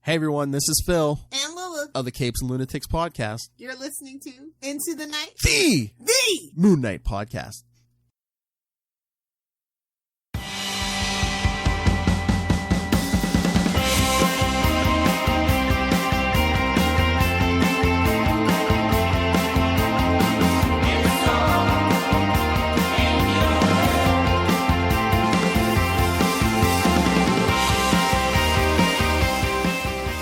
Hey everyone, this is Phil and Lula of the Capes and Lunatics podcast. You're listening to Into the Night, The Moon Knight podcast.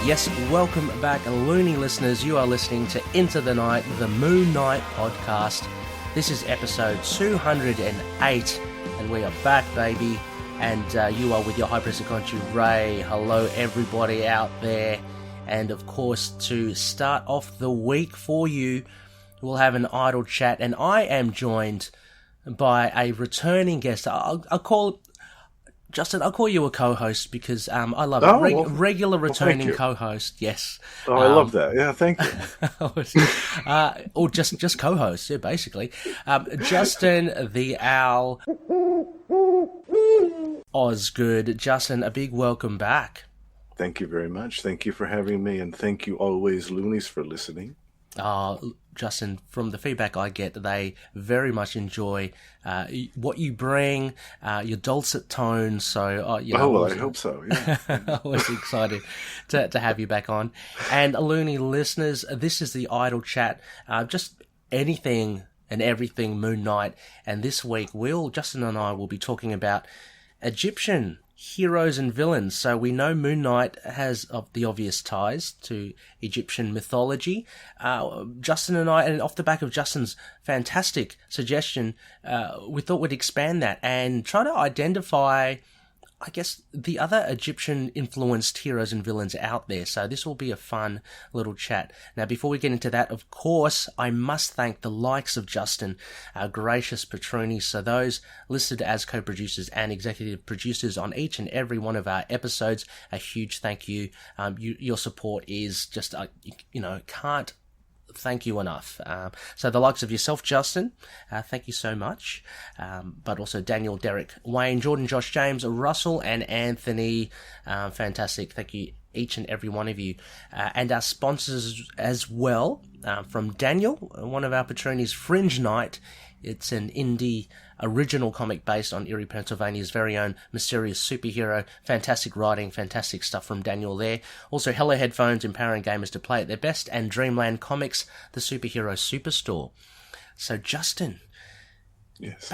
Yes, welcome back, loony listeners. You are listening to Into the Night, the Moon Knight podcast. This is episode 208, and we are back, baby. And you are with your High Priest of Khonshu, Ray. Hello, everybody out there. And of course, to start off the week for you, we'll have an idle chat. And I am joined by a returning guest. I'll call Justin, I'll call you a co-host because I love it. Regular returning co-host, yes. Oh, I love that. Yeah, thank you. Or just co-host, yeah, basically. Justin the Owl Osgood. Justin, a big welcome back. Thank you very much. Thank you for having me, and thank you always, loonies, for listening. Justin, from the feedback I get, they very much enjoy what you bring, your dulcet tones. So, I hope so. Yeah. Always excited to have you back on. And loony listeners, this is the Idle Chat, just anything and everything Moon Knight. And this week, Justin and I will be talking about Egyptian heroes and villains. So we know Moon Knight has the obvious ties to Egyptian mythology. Justin and I, and off the back of Justin's fantastic suggestion, we thought we'd expand that and try to identify, I guess, the other Egyptian-influenced heroes and villains out there. So this will be a fun little chat. Now, before we get into that, of course, I must thank the likes of Justin, our gracious patronies. So those listed as co-producers and executive producers on each and every one of our episodes, a huge thank you. Your support is just, can't thank you enough. So the likes of yourself, Justin, thank you so much. But also Daniel, Derek, Wayne, Jordan, Josh, James, Russell, and Anthony. Fantastic. Thank you, each and every one of you. And our sponsors as well, from Daniel, one of our patronies, Fringe Knight. It's an indie original comic based on Erie, Pennsylvania's very own mysterious superhero. Fantastic writing, fantastic stuff from Daniel there. Also, Hello Headphones, empowering gamers to play at their best, and Dreamland Comics, the superhero superstore. So, Justin, yes,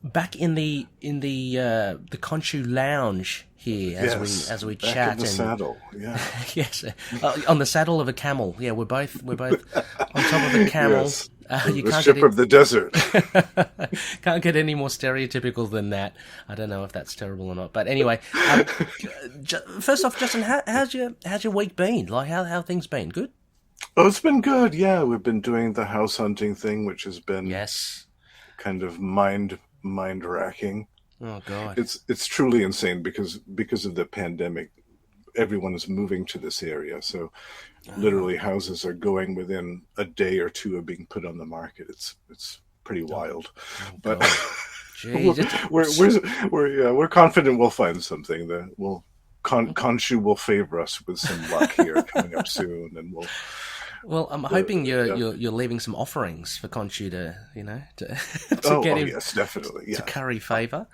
back in the Khonshu lounge here as we back chat in the saddle. Yeah. Yes, on the saddle of a camel. Yeah, we're both on top of a camel. Yes. The ship of the desert. Can't get any more stereotypical than that. I don't know if that's terrible or not, but anyway. First off, Justin, how's your week been? Like, how things been? Good. Oh, it's been good. Yeah, we've been doing the house hunting thing, which has been kind of mind racking. Oh God, it's truly insane because of the pandemic. Everyone is moving to this area, so literally houses are going within a day or two of being put on the market. It's pretty wild, but we're confident we'll find something that will Khonshu will favor us with some luck here coming up soon, and we'll. Well, I'm hoping you're leaving some offerings for Khonshu to get him. Yes, definitely. Yeah. To curry favor.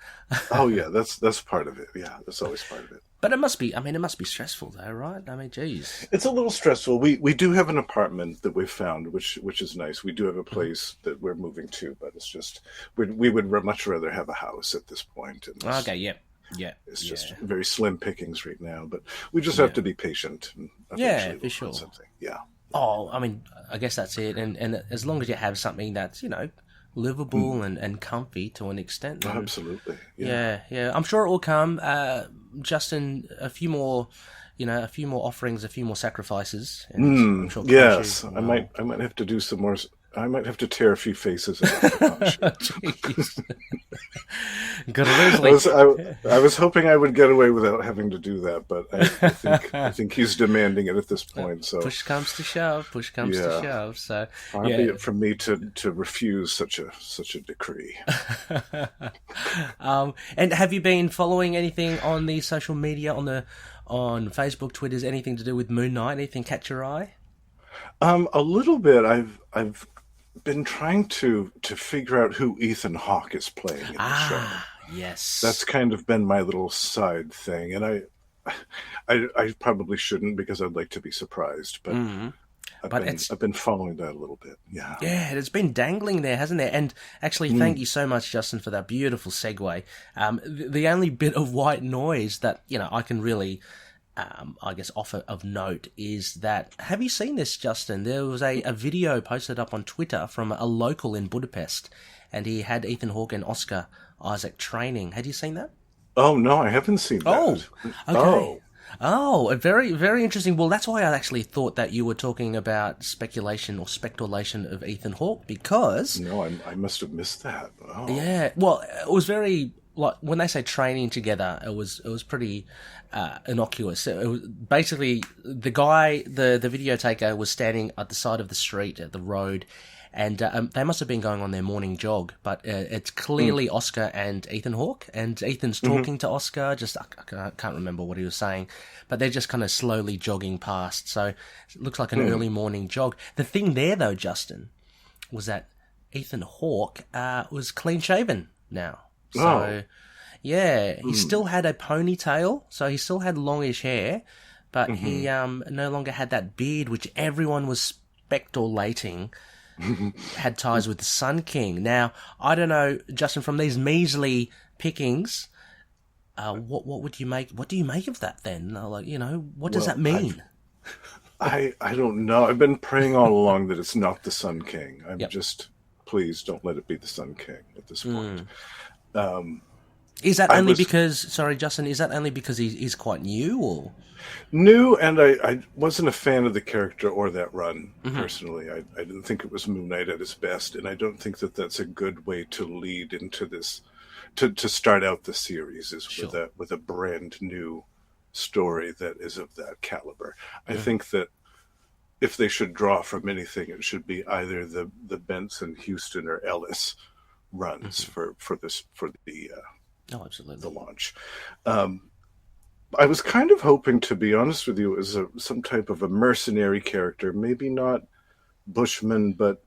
Oh yeah, that's part of it. Yeah, that's always part of it. But it must be stressful though, right? I mean, geez. It's a little stressful. We do have an apartment that we've found, which is nice. We do have a place that we're moving to, but it's just we would much rather have a house at this point. Okay, yeah. Yeah, it's just very slim pickings right now, but we just have to be patient. And eventually for sure. Something. Yeah. Oh, I mean, I guess that's it. And as long as you have something that's, livable and comfy to an extent. Then, absolutely. Yeah. I'm sure it will come. Justin, a few more offerings, a few more sacrifices. And I'm sure yes, I might have to do some more. I might have to tear a few faces out. I was hoping I would get away without having to do that, but I think he's demanding it at this point. So push comes to shove. So far be it from me to refuse such a decree. And have you been following anything on the social media on on Facebook, Twitter's anything to do with Moon Knight? Anything catch your eye? A little bit. I've been trying to figure out who Ethan Hawke is playing in the show. Yes. That's kind of been my little side thing, and I probably shouldn't because I'd like to be surprised, but I've been following that a little bit. Yeah. Yeah, it's been dangling there, hasn't it? And actually, thank you so much, Justin, for that beautiful segue. The only bit of white noise that, I can really, I guess, offer of note is that, have you seen this, Justin? There was a video posted up on Twitter from a local in Budapest, and he had Ethan Hawke and Oscar Isaac training. Had you seen that? Oh, no, I haven't seen that. Oh, okay. Oh, very, very interesting. Well, that's why I actually thought that you were talking about speculation or speculation of Ethan Hawke, because... No, I must have missed that. Oh. Yeah, well, it was very... Like, when they say training together, it was pretty innocuous. It was basically, the guy, the video taker, was standing at the side of the street, at the road, and they must have been going on their morning jog, but it's clearly Oscar and Ethan Hawke, and Ethan's talking to Oscar, just, I can't remember what he was saying, but they're just kind of slowly jogging past, so it looks like an early morning jog. The thing there, though, Justin, was that Ethan Hawke was clean-shaven now. So, yeah, he still had a ponytail, so he still had longish hair, but he no longer had that beard, which everyone was speculating had ties with the Sun King. Now, I don't know, Justin, from these measly pickings, what would you make? What do you make of that then? Like, what does that mean? I don't know. I've been praying all along that it's not the Sun King. I'm just, please don't let it be the Sun King at this point. Is that only because, sorry, Justin, is that only because he's quite new, or? New, and I wasn't a fan of the character or that run, personally. I didn't think it was Moon Knight at his best, and I don't think that that's a good way to lead into this, to start out the series, is with a brand new story that is of that caliber. I think that if they should draw from anything, it should be either the Benson, Houston, or Ellis runs for the absolutely, the launch. I was kind of hoping, to be honest with you, as some type of a mercenary character, maybe not Bushman, but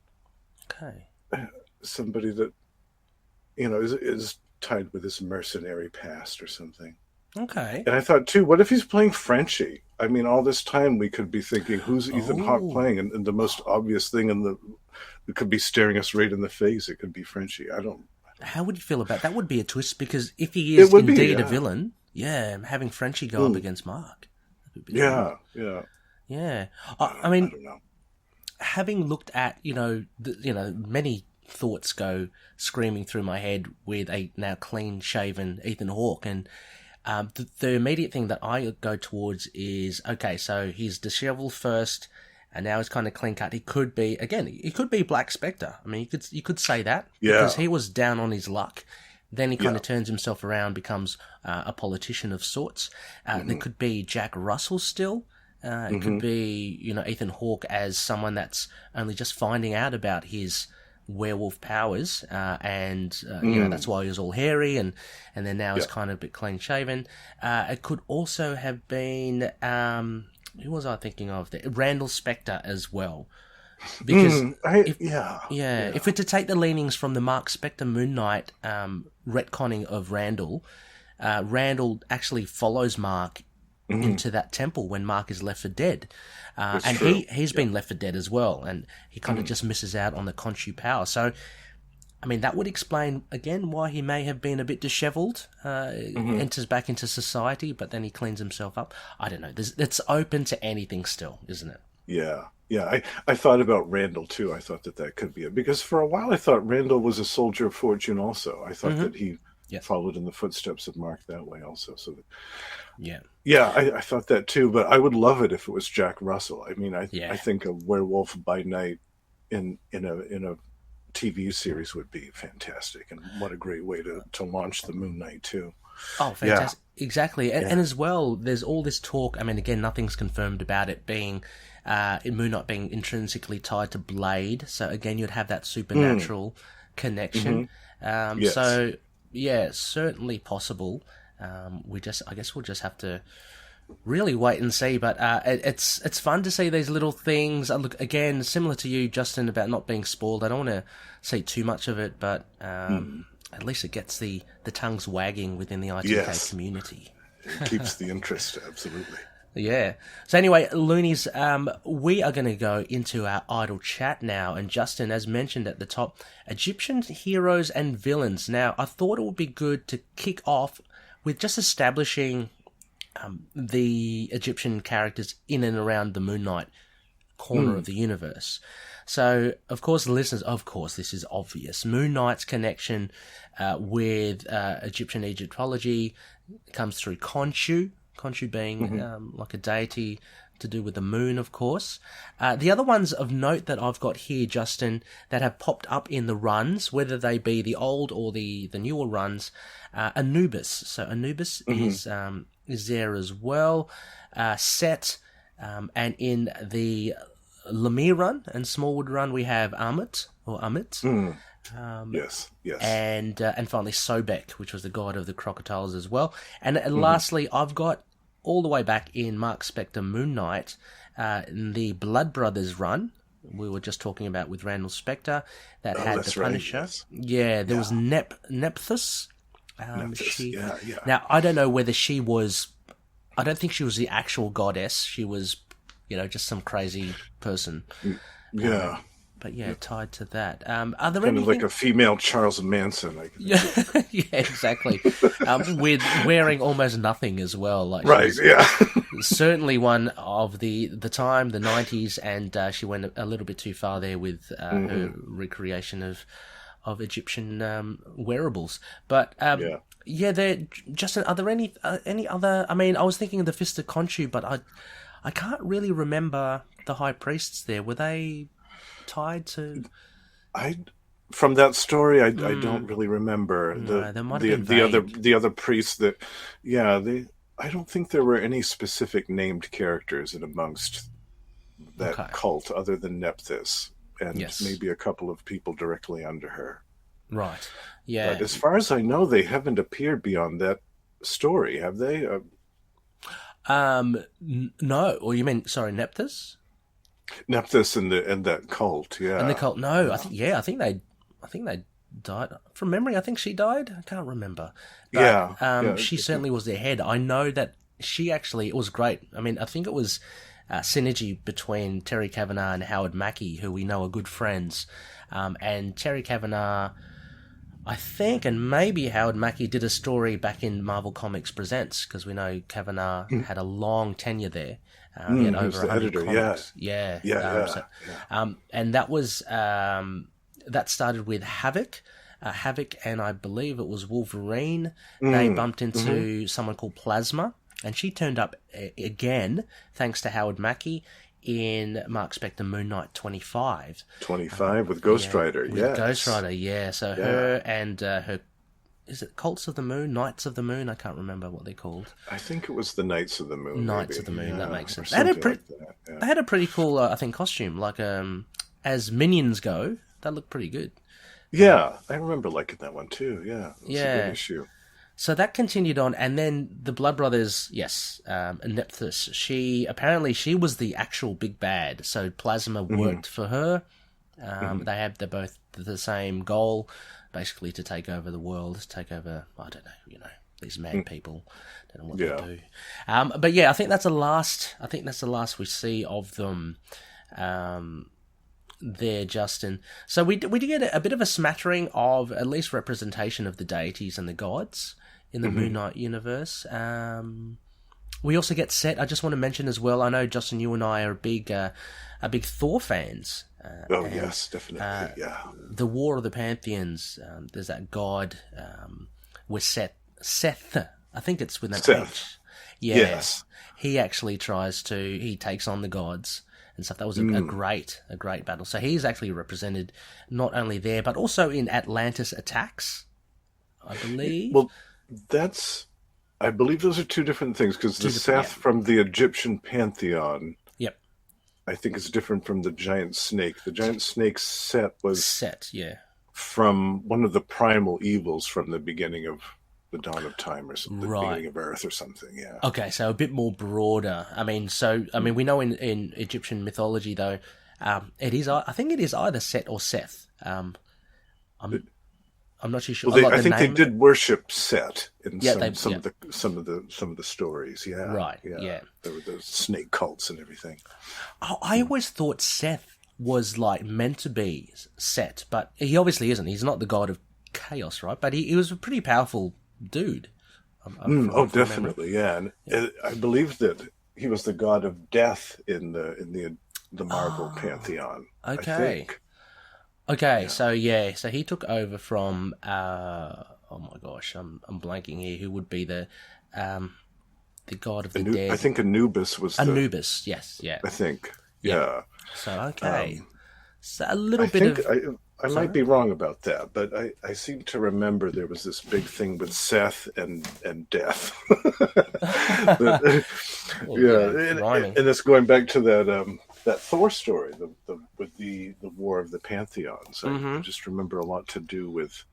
somebody that is tied with his mercenary past or something. Okay. And I thought too, what if he's playing Frenchie? I mean, all this time we could be thinking, who's Ethan Hawke playing? And the most obvious thing it could be staring us right in the face. It could be Frenchie. How would you feel about that? Would be a twist, because if he is indeed a villain, having Frenchie go up against Mark. Yeah. I mean, I don't know. Having looked at, many thoughts go screaming through my head with a now clean-shaven Ethan Hawke, and the immediate thing that I go towards is, okay, so he's disheveled first, and now he's kind of clean cut. He could be Black Spectre. I mean, you could say that, because he was down on his luck. Then he kind of turns himself around, becomes a politician of sorts. There could be Jack Russell still. It could be, Ethan Hawke as someone that's only just finding out about his werewolf powers, and that's why he was all hairy, and then now he's kind of a bit clean shaven. It could also have been who was I thinking of? Randall Spector as well. Because if we're to take the leanings from the Mark Spector Moon Knight retconning of Randall, Randall actually follows Mark into that temple when Mark is left for dead. And he's been left for dead as well, and he kind of just misses out on the Khonshu power. So, I mean, that would explain, again, why he may have been a bit disheveled, enters back into society, but then he cleans himself up. I don't know. It's open to anything still, isn't it? Yeah. I thought about Randall, too. I thought that could be it. Because for a while, I thought Randall was a soldier of fortune also. I thought that he followed in the footsteps of Mark that way also. So that, I thought that, too. But I would love it if it was Jack Russell. I mean, I think a Werewolf by Night in a TV series would be fantastic, and what a great way to launch the Moon Knight too. Oh, fantastic! Exactly, and as well, there's all this talk. I mean, again, nothing's confirmed about it being Moon Knight being intrinsically tied to Blade. So again, you'd have that supernatural connection. So certainly possible. I guess we'll just have to really wait and see. But it's fun to see these little things. Look, again, similar to you, Justin, about not being spoiled. I don't want to see too much of it, but at least it gets the tongues wagging within the ITK community. It keeps the interest, absolutely. Yeah. So anyway, Loonies, we are going to go into our idle chat now. And Justin, as mentioned at the top, Egyptian heroes and villains. Now, I thought it would be good to kick off with just establishing the Egyptian characters in and around the Moon Knight corner of the universe. So, of course, listeners, this is obvious. Moon Knight's connection with Egyptian Egyptology comes through Khonshu. Khonshu being like a deity to do with the moon, of course. The other ones of note that I've got here, Justin, that have popped up in the runs, whether they be the old or the newer runs, Anubis. So Anubis is there as well. Set, and in the Lemire run and Smallwood run, we have Amit. Yes. And finally Sobek, which was the god of the crocodiles as well. And lastly, I've got all the way back in Mark Spector Moon Knight, in the Blood Brothers run, we were just talking about with Randall Spector, that had the Punisher. Right, yes. Yeah, there was Nephthys. Nephthys. Now, I don't know whether she was... I don't think she was the actual goddess. She was, just some crazy person. Yeah. But yeah, tied to that. Are there kind anything... of like a female Charles Manson. Yeah, exactly. With wearing almost nothing as well. Like right, yeah. Certainly one of the time, the 90s, and she went a little bit too far there with her recreation of Egyptian wearables. But Justin, are there any other... I mean, I was thinking of the Fist of Khonshu, but I can't really remember the high priests there. Were they tied to... From that story, I don't really remember. No, there might have been the other priests that... Yeah, I don't think there were any specific named characters in amongst that cult other than Nephthys and maybe a couple of people directly under her. Right. Yeah. But as far as I know, they haven't appeared beyond that story, have they? No. Or you mean, sorry, Nephthys? Nephthys and that cult, yeah. And the cult, no. I think they died. From memory, I think she died. I can't remember. But, she certainly was their head. I know that she actually, it was great. I mean, I think it was synergy between Terry Kavanagh and Howard Mackie, who we know are good friends. And Terry Kavanagh, I think, and maybe Howard Mackie did a story back in Marvel Comics Presents, because we know Kavanagh had a long tenure there. He had over 100 comics. And that was that started with Havoc. Havoc, and I believe it was Wolverine. They bumped into someone called Plasma, and she turned up again, thanks to Howard Mackie, in Mark Spector Moon Knight 25. 25 with Ghost Rider, With Ghost Rider, yeah. So her and her... Is it Cults of the Moon? Knights of the Moon? I can't remember what they're called. I think it was the Knights of the Moon. Knights of the Moon, that makes sense. They Had a pretty cool, I think, costume. Like, as minions go, that looked pretty good. Yeah, I remember liking that one too, yeah. It was a good issue. So that continued on, and then the Blood Brothers, Nephthys, she was the actual big bad, so Plasma worked for her. They're both the same goal, basically to take over the world, take over, I don't know, these mad people, don't know what they do. But yeah, I think that's the last we see of them there, Justin. So we did get a bit of a smattering of at least representation of the deities and the gods in the Moon Knight universe. We also get Set. I just want to mention as well, I know, Justin, you and I are big Thor fans. Yes, definitely, The War of the Pantheons, there's that god with Seth, I think it's with that H. Yeah, yes. He actually he takes on the gods and stuff. That was a great battle. So he's actually represented not only there, but also in Atlantis Attacks, I believe. Well, I believe those are two different things, because the Seth from the Egyptian pantheon, I think is different from the giant snake. The giant snake's Set was Set, from one of the primal evils from the beginning of the dawn of time or something, the Right. beginning of Earth or something. Yeah. Okay, so a bit more broader. I mean, we know in Egyptian mythology though, I think it is either Set or Seth. I'm not too sure. Well, Like I think name. they did worship Set in Yeah, some of the stories. Yeah. Right, yeah. There were those snake cults and everything. I always thought Seth was like meant to be Set, but he obviously isn't. He's not the god of chaos, right? But he was a pretty powerful dude. Definitely, yeah. And I believe that he was the god of death in the Marvel pantheon. Okay. I think. Okay, so he took over from oh my gosh, I'm blanking here. Who would be the god of the dead? I think Anubis was Anubis. Yes, yeah. I think. Yeah. So okay, so a little bit of. I might be wrong about that, but I seem to remember there was this big thing with Seth and death. Rhyming. And it's going back to that Thor story, with the War of the Pantheons. I just remember a lot to do with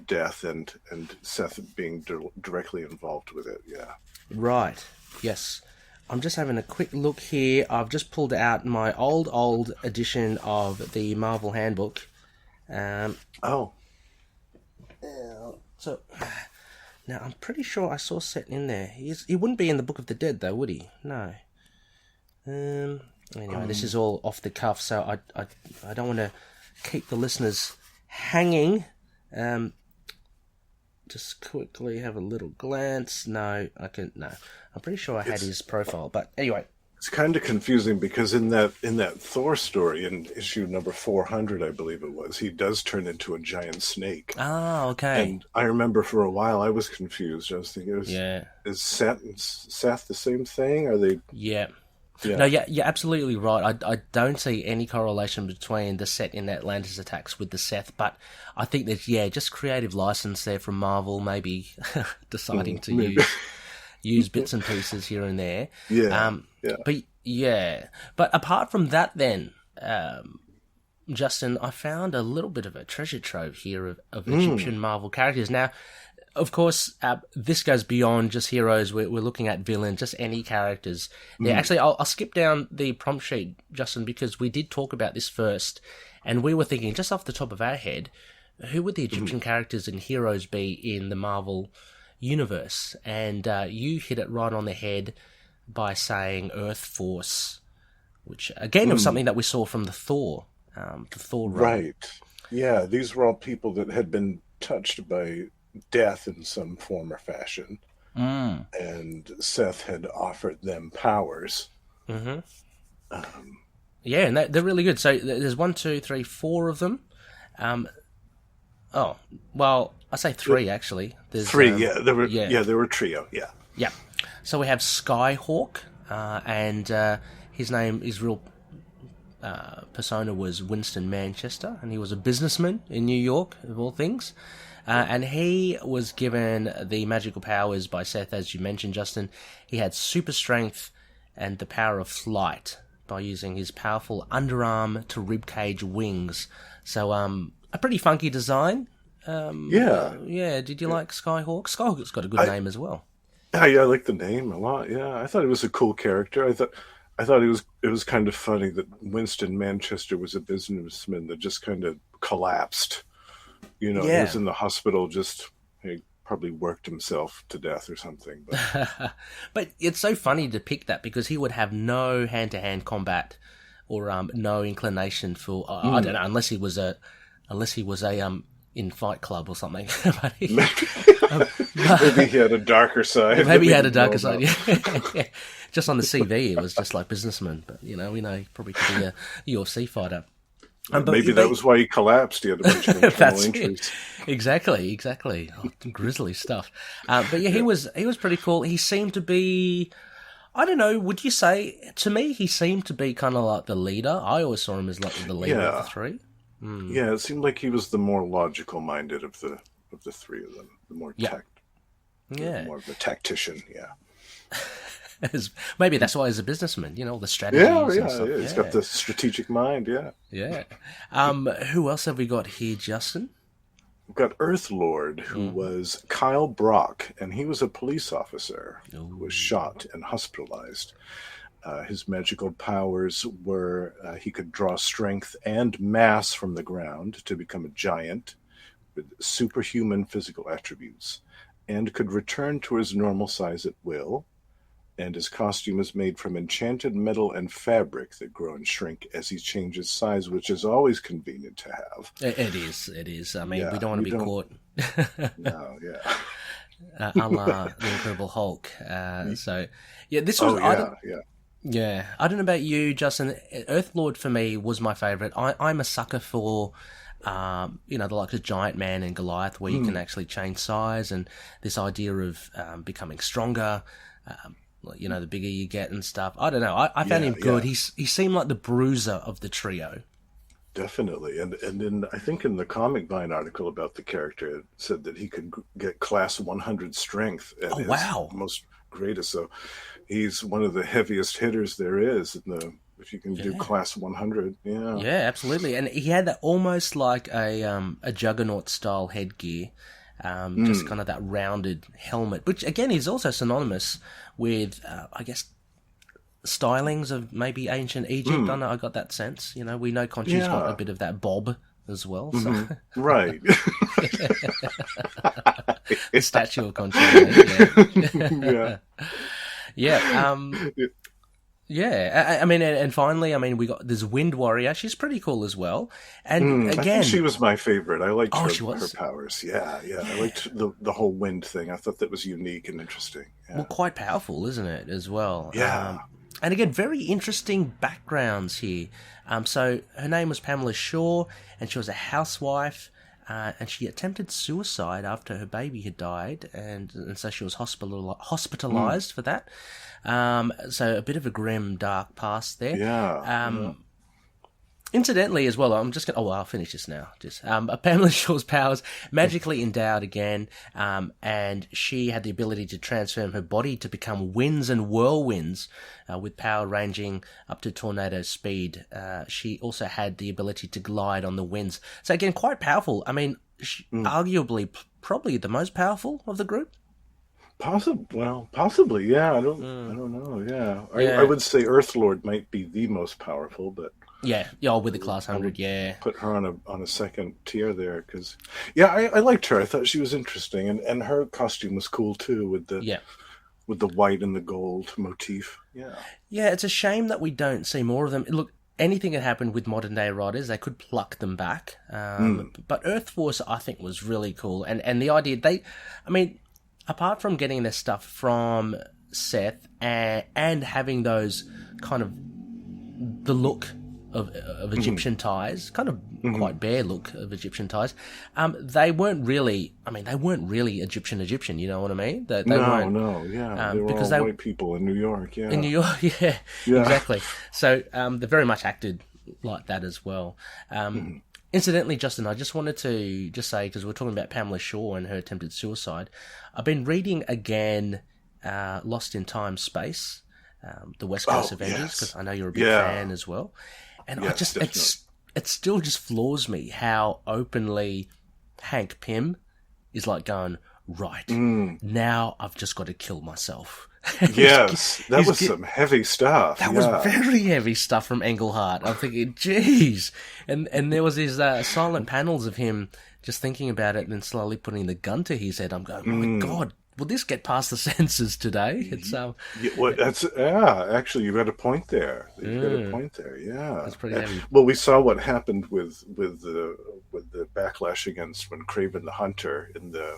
death and Seth being directly involved with it. Yeah. Right. Yes. I'm just having a quick look here. I've just pulled out my old edition of the Marvel Handbook. So now I'm pretty sure I saw Set in there. He wouldn't be in the Book of the Dead though, would he? No. Anyway, this is all off the cuff, so I don't want to keep the listeners hanging. Just quickly have a little glance. No. I'm pretty sure I had his profile, but anyway. It's kind of confusing because in that Thor story, in issue number 400, I believe it was, he does turn into a giant snake. Oh, okay. And I remember for a while I was confused. I was thinking, is Seth the same thing? Are they? Yeah. No, you're absolutely right. I don't see any correlation between the Set in Atlantis attacks with the Seth, but I think there's just creative license there from Marvel, maybe deciding to use bits and pieces here and there. But apart from that, then Justin, I found a little bit of a treasure trove here of Egyptian Marvel characters. Now, of course, this goes beyond just heroes. We're looking at villains, just any characters. Yeah, actually, I'll skip down the prompt sheet, Justin, because we did talk about this first, and we were thinking, just off the top of our head, who would the Egyptian characters and heroes be in the Marvel universe? And you hit it right on the head by saying Earth Force, which, again, was something that we saw from the Thor run. Right. Yeah, these were all people that had been touched by death in some form or fashion, and Seth had offered them powers. And they're really good. So there's 1, 2, 3, 4 of them. I say 3 actually. There's 3. There were a trio. Yeah. So we have Skyhawk, and his real persona was Winston Manchester, and he was a businessman in New York, of all things. And he was given the magical powers by Seth, as you mentioned, Justin. He had super strength and the power of flight by using his powerful underarm to ribcage wings. So, a pretty funky design. Did you like Skyhawk? Skyhawk's got a good name as well. I like the name a lot. Yeah, I thought it was a cool character. I thought it was kind of funny that Winston Manchester was a businessman that just kind of collapsed. He was in the hospital, he probably worked himself to death or something. But, but it's so funny to pick that because he would have no hand-to-hand combat or no inclination for I don't know, unless he was a in Fight Club or something. Maybe he had a darker side. Maybe he had a darker side. Yeah. Just on the CV, it was just like businessman. But we know he probably could be a UFC fighter. Maybe that was why he collapsed. He had a bunch of internal injuries. Exactly. Oh, grisly stuff. But yeah, he was pretty cool. He seemed to be, I don't know, would you say, to me, he seemed to be kind of like the leader. I always saw him as like the leader of the 3. Yeah, it seemed like he was the more logical minded of the 3 of them. The more more of the tactician, Maybe that's why he's a businessman, the strategies and stuff. He's got the strategic mind, Yeah. Who else have we got here, Justin? we've got Earth Lord, who was Kyle Brock, and he was a police officer who was shot and hospitalized. His magical powers were he could draw strength and mass from the ground to become a giant with superhuman physical attributes, and could return to his normal size at will. And his costume is made from enchanted metal and fabric that grow and shrink as he changes size, which is always convenient to have. It is. I mean, we don't want to be caught. No, yeah. A la the Incredible Hulk. So, yeah, this was... Yeah. I don't know about you, Justin. Earthlord for me was my favourite. I'm a sucker for... the likes of Giant Man and Goliath, where you can actually change size, and this idea of becoming stronger, the bigger you get and stuff. I don't know. I found him good. He seemed like the bruiser of the trio. Definitely. And then I think in the Comic Vine article about the character, it said that he could get class 100 strength at his most greatest. So he's one of the heaviest hitters there is if you can do class 100. Yeah. Yeah, absolutely. And he had that almost like a Juggernaut style headgear. Just kind of that rounded helmet, which again is also synonymous with, I guess, stylings of maybe ancient Egypt. I got that sense. We know Khonshu's got a bit of that bob as well. So. Right. The statue of Khonshu. Yeah. Yeah, I mean, and finally, we got this Wind Warrior. She's pretty cool as well. And again, I think she was my favorite. I liked her powers. Yeah. I liked the whole wind thing. I thought that was unique and interesting. Yeah. Well, quite powerful, isn't it, as well? Yeah. And again, very interesting backgrounds here. So her name was Pamela Shaw, and she was a housewife. And she attempted suicide after her baby had died, and so she was hospitalized for that. So a bit of a grim, dark past there. Yeah. Incidentally, as well, I'll finish this now. Pamela Shaw's powers magically endowed again, and she had the ability to transform her body to become winds and whirlwinds, with power ranging up to tornado speed. She also had the ability to glide on the winds. So again, quite powerful. Arguably, probably the most powerful of the group. Possibly, yeah. I don't know. Yeah, I would say Earthlord might be the most powerful, but. Yeah, with the class 100, yeah. Put her on a second tier there, because, I liked her. I thought she was interesting, and her costume was cool too, with the white and the gold motif. Yeah. Yeah, it's a shame that we don't see more of them. Look, anything that happened with modern day riders, they could pluck them back. But Earth Force, I think, was really cool, and the idea apart from getting their stuff from Seth and having those kind of the look of Egyptian ties, kind of quite bare look of Egyptian ties. They weren't really Egyptian. You know what I mean? They weren't. They were because all white people in New York. Yeah, in New York, yeah. Exactly. So they very much acted like that as well. Incidentally, Justin, I just wanted to say, because we're talking about Pamela Shaw and her attempted suicide, I've been reading again Lost in Time Space, the West Coast Avengers, because I know you're a big fan as well. And it still just floors me how openly Hank Pym is like going, right, now I've just got to kill myself. Yes, that was some heavy stuff. That was very heavy stuff from Englehart. I'm thinking, geez. And there was these silent panels of him just thinking about it and then slowly putting the gun to his head. I'm going, oh my God, will this get past the censors today? It's actually, you got a point there. Yeah, that's pretty heavy. Well, we saw what happened with the backlash against when Kraven the Hunter in the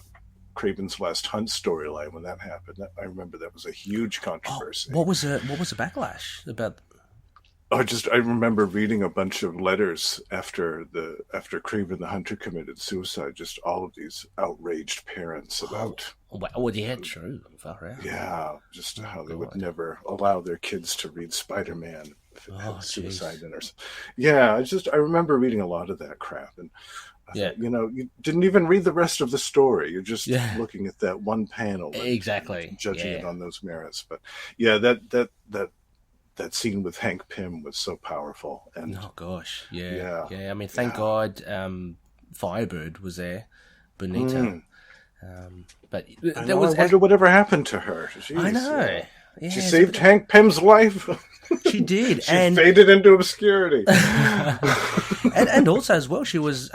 Kraven's Last Hunt storyline, when that happened. I remember that was a huge controversy. What was the backlash about? I remember reading a bunch of letters after Kraven the Hunter committed suicide. Just all of these outraged parents about. True. Far out. Yeah, just how they would never allow their kids to read Spider-Man. Suicide dinners. Yeah, I remember reading a lot of that crap, and you didn't even read the rest of the story. You're just looking at that one panel, exactly, judging it on those merits. But that scene with Hank Pym was so powerful. And oh gosh, yeah. I mean, thank God, Firebird was there Bonita. But I there was. wonder whatever happened to her. Jeez, I know. yeah. Yeah, She saved Hank Pym's life. She did. She faded into obscurity. and also as well, she was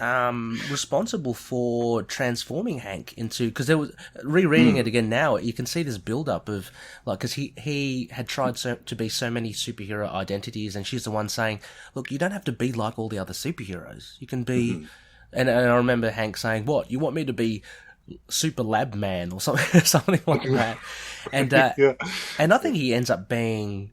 responsible for transforming Hank into, because there was rereading it again now. You can see this build up of because he had tried to be so many superhero identities, and she's the one saying, "Look, you don't have to be like all the other superheroes. You can be." And I remember Hank saying, "What, you want me to be Super Lab Man or something, something like that?" And and I think he ends up being,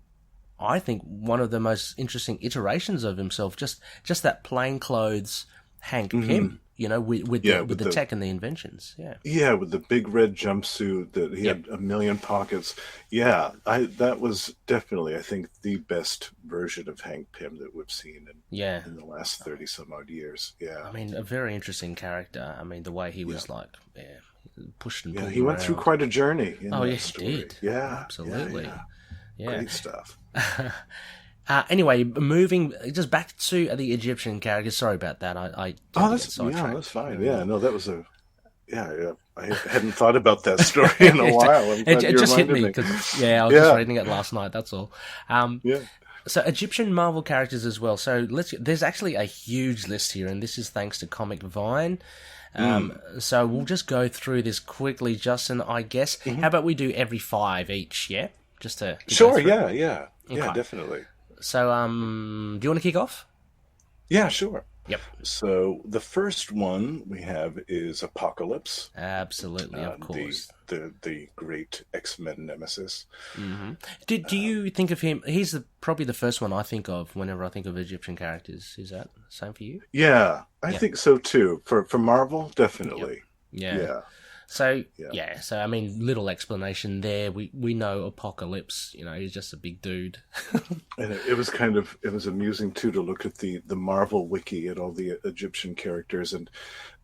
I think, one of the most interesting iterations of himself. Just that plainclothes Hank Pym, with the tech and the inventions. Yeah, with the big red jumpsuit that he had a million pockets. Yeah, that was definitely, I think, the best version of Hank Pym that we've seen in the last 30 some odd years. Yeah, I mean, a very interesting character. I mean, the way he was pushed and pulled he went through quite a journey in that story. He did. Yeah, absolutely. Yeah. Great stuff. Anyway, moving just back to the Egyptian characters. Sorry about that. That's fine. Yeah, no, that was I hadn't thought about that story in a while. It just hit me because I was just reading it last night. That's all. So Egyptian Marvel characters as well. So there's actually a huge list here, and this is thanks to Comic Vine. So we'll just go through this quickly, Justin, I guess. How about we do every 5 each, yeah? Just to sure, yeah, definitely. So, do you want to kick off? Yeah, sure. Yep. So the first one we have is Apocalypse. Absolutely, of course. The great X-Men nemesis. Mm-hmm. Do you think of him? He's probably the first one I think of whenever I think of Egyptian characters. Is that the same for you? Yeah, I think so too. For Marvel, definitely. Yep. Yeah. So so I mean, little explanation there. We know Apocalypse. He's just a big dude. And it was amusing too to look at the Marvel wiki at all the Egyptian characters, and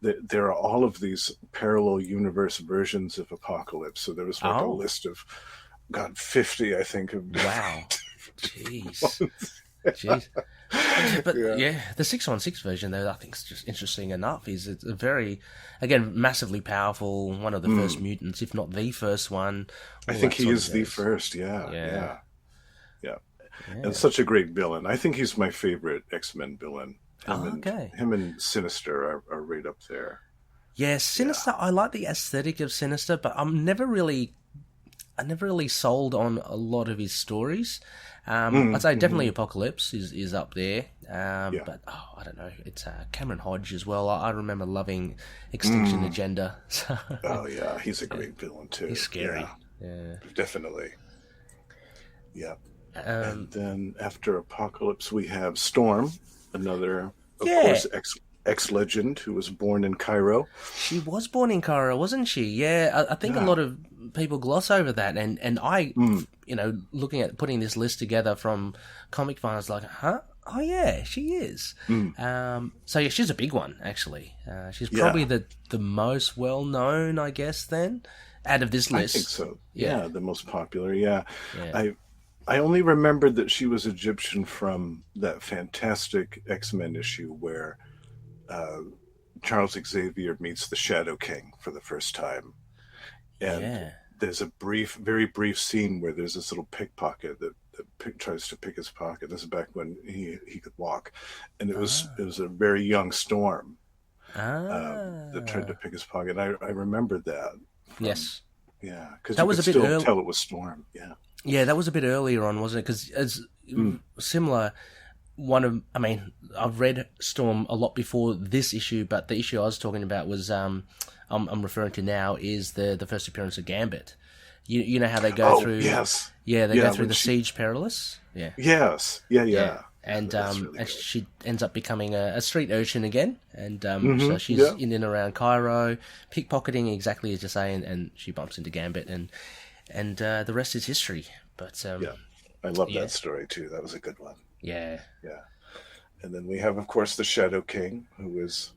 there are all of these parallel universe versions of Apocalypse. So there was a list of 50, I think. Wow, jeez. But the 616 version though, I think is just interesting enough. It's a very, again, massively powerful, one of the first mutants, if not the first one. I think he is the first. Yeah. And such a great villain. I think he's my favorite X-Men villain. Him and Sinister are right up there. Yeah, Sinister. I like the aesthetic of Sinister, but I never really sold on a lot of his stories. I'd say definitely Apocalypse is up there. But I don't know. It's Cameron Hodge as well. I remember loving Extinction Agenda. So. Oh yeah, he's a great villain too. He's scary. Yeah. Definitely. Yeah. And then after Apocalypse, we have Storm, another, of course, ex-legend who was born in Cairo. She was born in Cairo, wasn't she? Yeah, I think a lot of people gloss over that, and I, looking at putting this list together from Comic Vine, I was like, huh? Oh yeah, she is. So yeah, she's a big one actually. She's probably the most well known, I guess. Then out of this list, I think so. Yeah, the most popular. Yeah. I only remembered that she was Egyptian from that fantastic X-Men issue where Charles Xavier meets the Shadow King for the first time. And there's a very brief scene where there's this little pickpocket that tries to pick his pocket. This is back when he could walk. And it was a very young Storm that tried to pick his pocket. I remembered that. Yes. Yeah, because you could still tell it was Storm. Yeah. Yeah, that was a bit earlier on, wasn't it? Because it's similar. I've read Storm a lot before this issue, but the issue I was talking about was I'm referring to now is the first appearance of Gambit. You know how they go through? Yes. Yeah, they go through the Siege Perilous. Yeah. Yes. Yeah. And really and she ends up becoming a street urchin again, and so she's in and around Cairo, pickpocketing exactly as you're saying, and she bumps into Gambit, and the rest is history. But I love that story too. That was a good one. Yeah. And then we have, of course, the Shadow King, who is,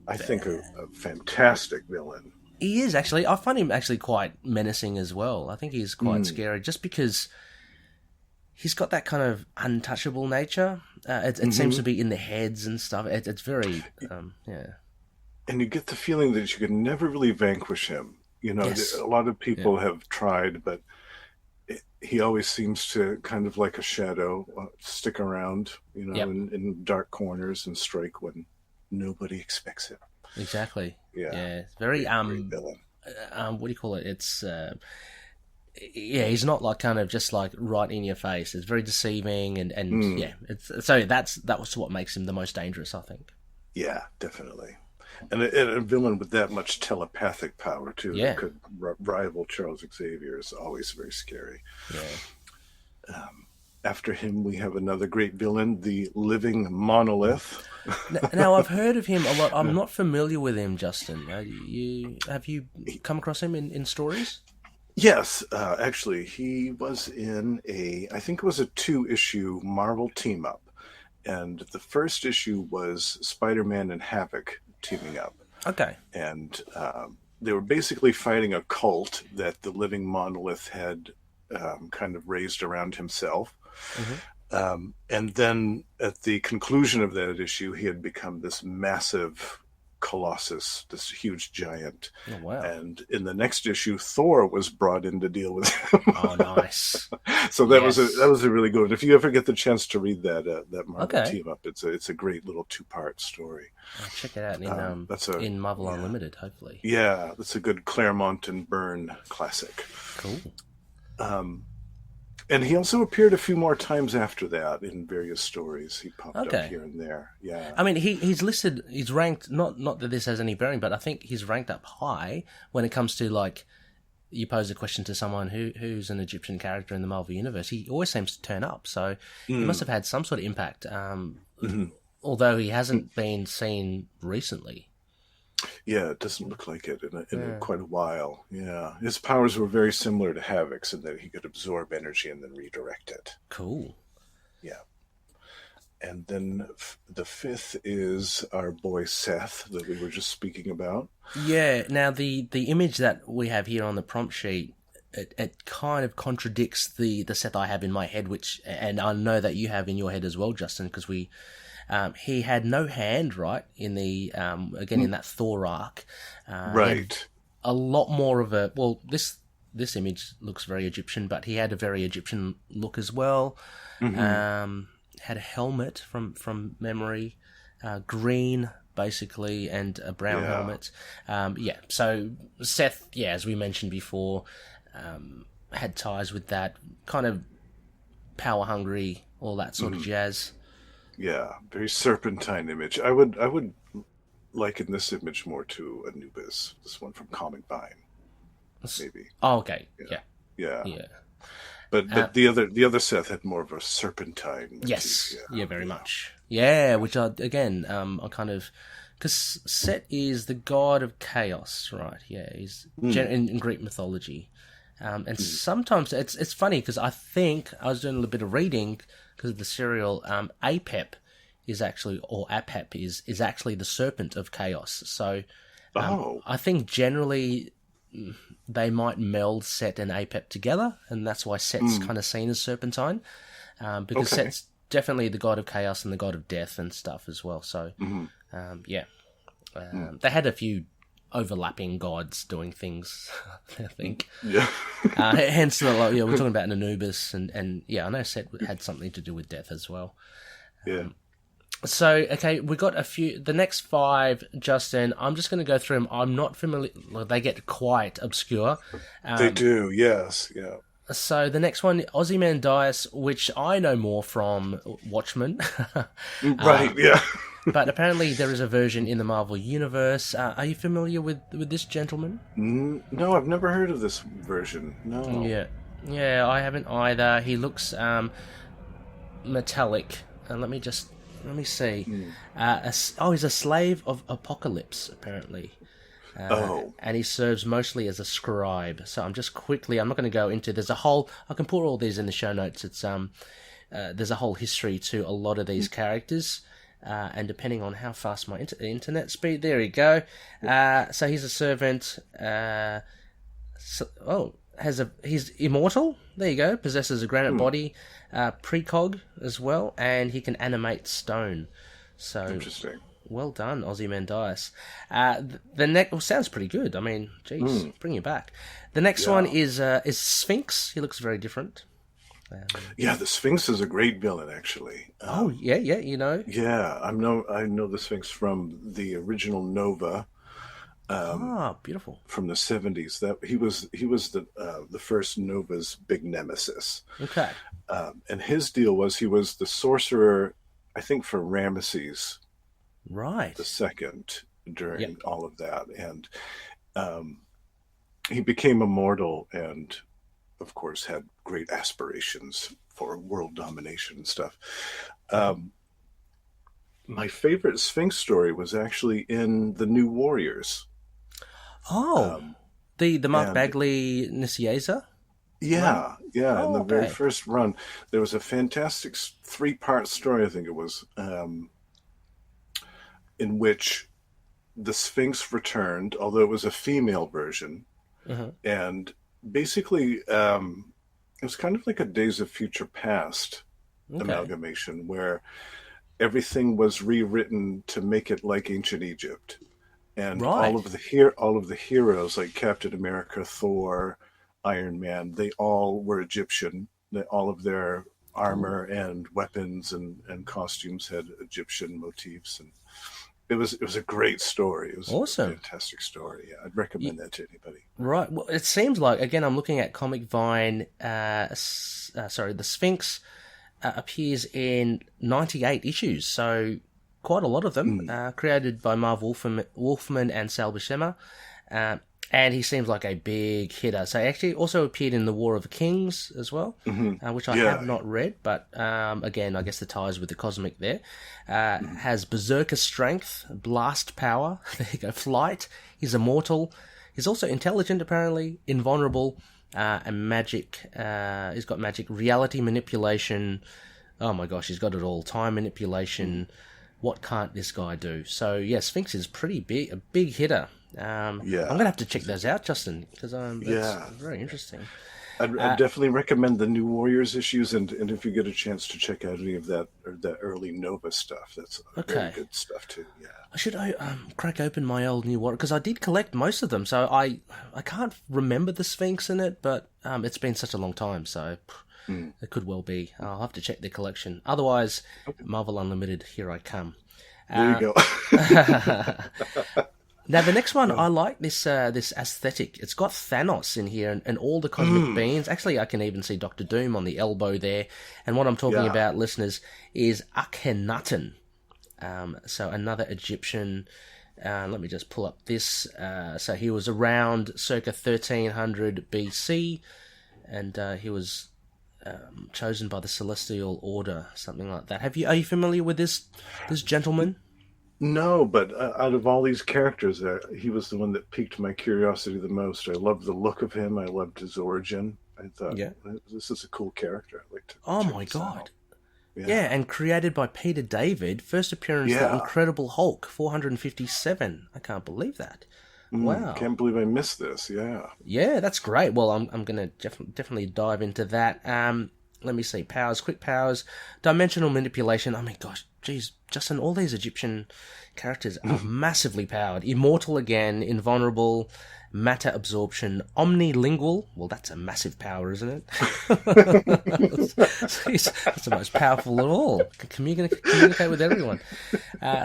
I think, a fantastic villain. He is actually. I find him actually quite menacing as well. I think he's quite scary, just because he's got that kind of untouchable nature. It seems to be in the heads and stuff. It's very, and you get the feeling that you can never really vanquish him. You know, Yes. a lot of people have tried, but he always seems to kind of like a shadow stick around, you know, Yep. in dark corners and strike when nobody expects it. Exactly. Yeah. Yeah. Very Great villain. what do you call it? It's yeah, he's not like kind of just like right in your face. It's very deceiving, and yeah, it's so that was what makes him the most dangerous, I think. Yeah, definitely. And a villain with that much telepathic power too, Yeah. that could rival Charles Xavier, is always very scary. Yeah. After him, we have another great villain, the Living Monolith. Now I've heard of him a lot. I'm not familiar with him, Justin. Have you come across him in stories? Yes, actually, he was in I think it was a 2-issue Marvel team up. And the first issue was Spider-Man and Havoc teaming up. Okay. And they were basically fighting a cult that the Living Monolith had kind of raised around himself. And then at the conclusion of that issue, he had become this massive colossus, this huge giant. Oh, wow. And in the next issue, Thor was brought in to deal with him. Oh, nice. So that Yes. was a really good one. If you ever get the chance to read that Marvel Okay. team up, it's a great little 2-part story. I'll check it out in That's in Marvel Unlimited, hopefully. Yeah, that's a good Claremont and Byrne classic. Cool. And he also appeared a few more times after that in various stories. He popped Okay. up here and there. Yeah. I mean, he's listed, he's ranked, not that this has any bearing, but I think he's ranked up high when it comes to, like, you pose a question to someone who's an Egyptian character in the Marvel Universe, he always seems to turn up. So he must have had some sort of impact, although he hasn't been seen recently. Yeah, it doesn't look like it in quite a while. Yeah. His powers were very similar to Havoc's in that he could absorb energy and then redirect it. Cool. Yeah. And then the 5th is our boy Seth that we were just speaking about. Yeah, now the image that we have here on the prompt sheet, it kind of contradicts the Seth I have in my head, and I know that you have in your head as well, Justin, because he had no hand, right, in the again in that Thor arc. Right. A lot more of a, well, this image looks very Egyptian, but he had a very Egyptian look as well. Had a helmet from memory, green basically, and a brown helmet. So Seth, as we mentioned before, had ties with that kind of power hungry, all that sort of jazz. Yeah, very serpentine image. I would liken this image more to Anubis, this one from Comic Vine, maybe. Oh, okay. Yeah. Yeah. But the other Seth had more of a serpentine motif. Yes. Yeah, very much. Yeah, which I kind of, because Set is the god of chaos, right? Yeah, he's in Greek mythology. And sometimes it's funny because I think I was doing a little bit of reading because of the serial. Apep is actually, or Apep is actually the serpent of chaos. So I think generally they might meld Set and Apep together, and that's why Set's kind of seen as serpentine, because Set's definitely the god of chaos and the god of death and stuff as well. So they had a few overlapping gods doing things, I think. Yeah. Hence, we're talking about an Anubis, and I know Set had something to do with death as well. Yeah. So, okay, we got a few. The next 5, Justin, I'm just going to go through them. I'm not familiar. They get quite obscure. They do, yes, yeah. So the next one, Ozymandias, which I know more from Watchmen. Right, yeah. But apparently there is a version in the Marvel Universe. Are you familiar with this gentleman? No, I've never heard of this version. No. Yeah, I haven't either. He looks metallic. Let me see. He's a slave of Apocalypse, apparently. And he serves mostly as a scribe. So I'm not going to go into, I can put all these in the show notes. It's there's a whole history to a lot of these characters. And depending on how fast my internet speed, there we go. So he's a servant. He's immortal. There you go. Possesses a granite body, precog as well, and he can animate stone. So interesting. Well done, Aussie Man Dice. The next sounds pretty good. I mean, geez, bring you back. The next one is Sphinx. He looks very different. Yeah, the Sphinx is a great villain, actually. Yeah, you know. Yeah, I know the Sphinx from the original Nova. Beautiful. From the 70s. That he was the first Nova's big nemesis. Okay. And his deal was he was the sorcerer, I think, for Ramesses Right. the second during all of that, and he became immortal, and of course had great aspirations for world domination and stuff. My favorite Sphinx story was actually in the New Warriors. The Mark Bagley Nicieza? Yeah, yeah. In the very okay. first run, there was a fantastic 3-part story, I think it was, in which the Sphinx returned, although it was a female version. And basically, it was kind of like a Days of Future Past amalgamation, where everything was rewritten to make it like ancient Egypt. And all of the heroes, like Captain America, Thor, Iron Man, they all were Egyptian. All of their armor and weapons and costumes had Egyptian motifs, and it was a great story. It was awesome. A fantastic story. Yeah, I'd recommend that to anybody. Right. Well, it seems like, again, I'm looking at Comic Vine. The Sphinx appears in 98 issues, so quite a lot of them, created by Marv Wolfman and Sal Buscema. And he seems like a big hitter. So he actually also appeared in The War of the Kings as well, which I have not read. But again, I guess the ties with the cosmic there. Has berserker strength, blast power, there you go, flight. He's immortal. He's also intelligent, apparently, invulnerable, and magic. He's got magic, reality manipulation. Oh my gosh, he's got it all. Time manipulation. What can't this guy do? So, yeah, Sphinx is pretty big, a big hitter. I'm going to have to check those out, Justin, because that's very interesting. I'd definitely recommend the New Warriors issues, and if you get a chance to check out any of that or that early Nova stuff, that's very good stuff too. Yeah, I should crack open my old New Warrior, because I did collect most of them, so I can't remember the Sphinx in it, but it's been such a long time, so it could well be. I'll have to check the collection. Otherwise, Marvel Unlimited, here I come. There you go. Now, the next one, I like this aesthetic. It's got Thanos in here and all the cosmic beings. Actually, I can even see Doctor Doom on the elbow there. And what I'm talking about, listeners, is Akhenaten. So another Egyptian. Let me just pull up this. So he was around circa 1300 BC, and he was chosen by the Celestial Order, something like that. Are you familiar with this gentleman? No, but out of all these characters, he was the one that piqued my curiosity the most. I loved the look of him. I loved his origin. I thought, this is a cool character. I'd like to. Oh my god! Yeah, and created by Peter David. First appearance, The Incredible Hulk, 457. I can't believe that. Wow! Can't believe I missed this. Yeah, that's great. Well, I'm going to definitely dive into that. Let me see. Powers, quick powers, dimensional manipulation. I mean, gosh, geez, Justin, all these Egyptian characters are massively powered. Immortal again, invulnerable, matter absorption, omnilingual. Well, that's a massive power, isn't it? That's the most powerful of all. Can communicate with everyone.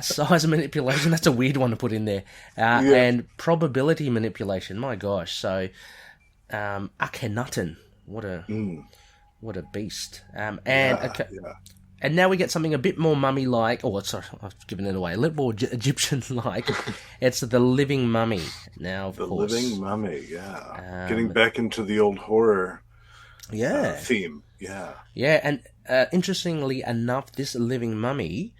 Size manipulation. That's a weird one to put in there. And probability manipulation. My gosh. So, Akhenaten. What a beast. And now we get something a bit more mummy-like. Oh, sorry, I've given it away. A little more Egyptian-like. It's the Living Mummy. Now, of course. The Living Mummy, getting back into the old horror theme. Yeah, and interestingly enough, this Living Mummy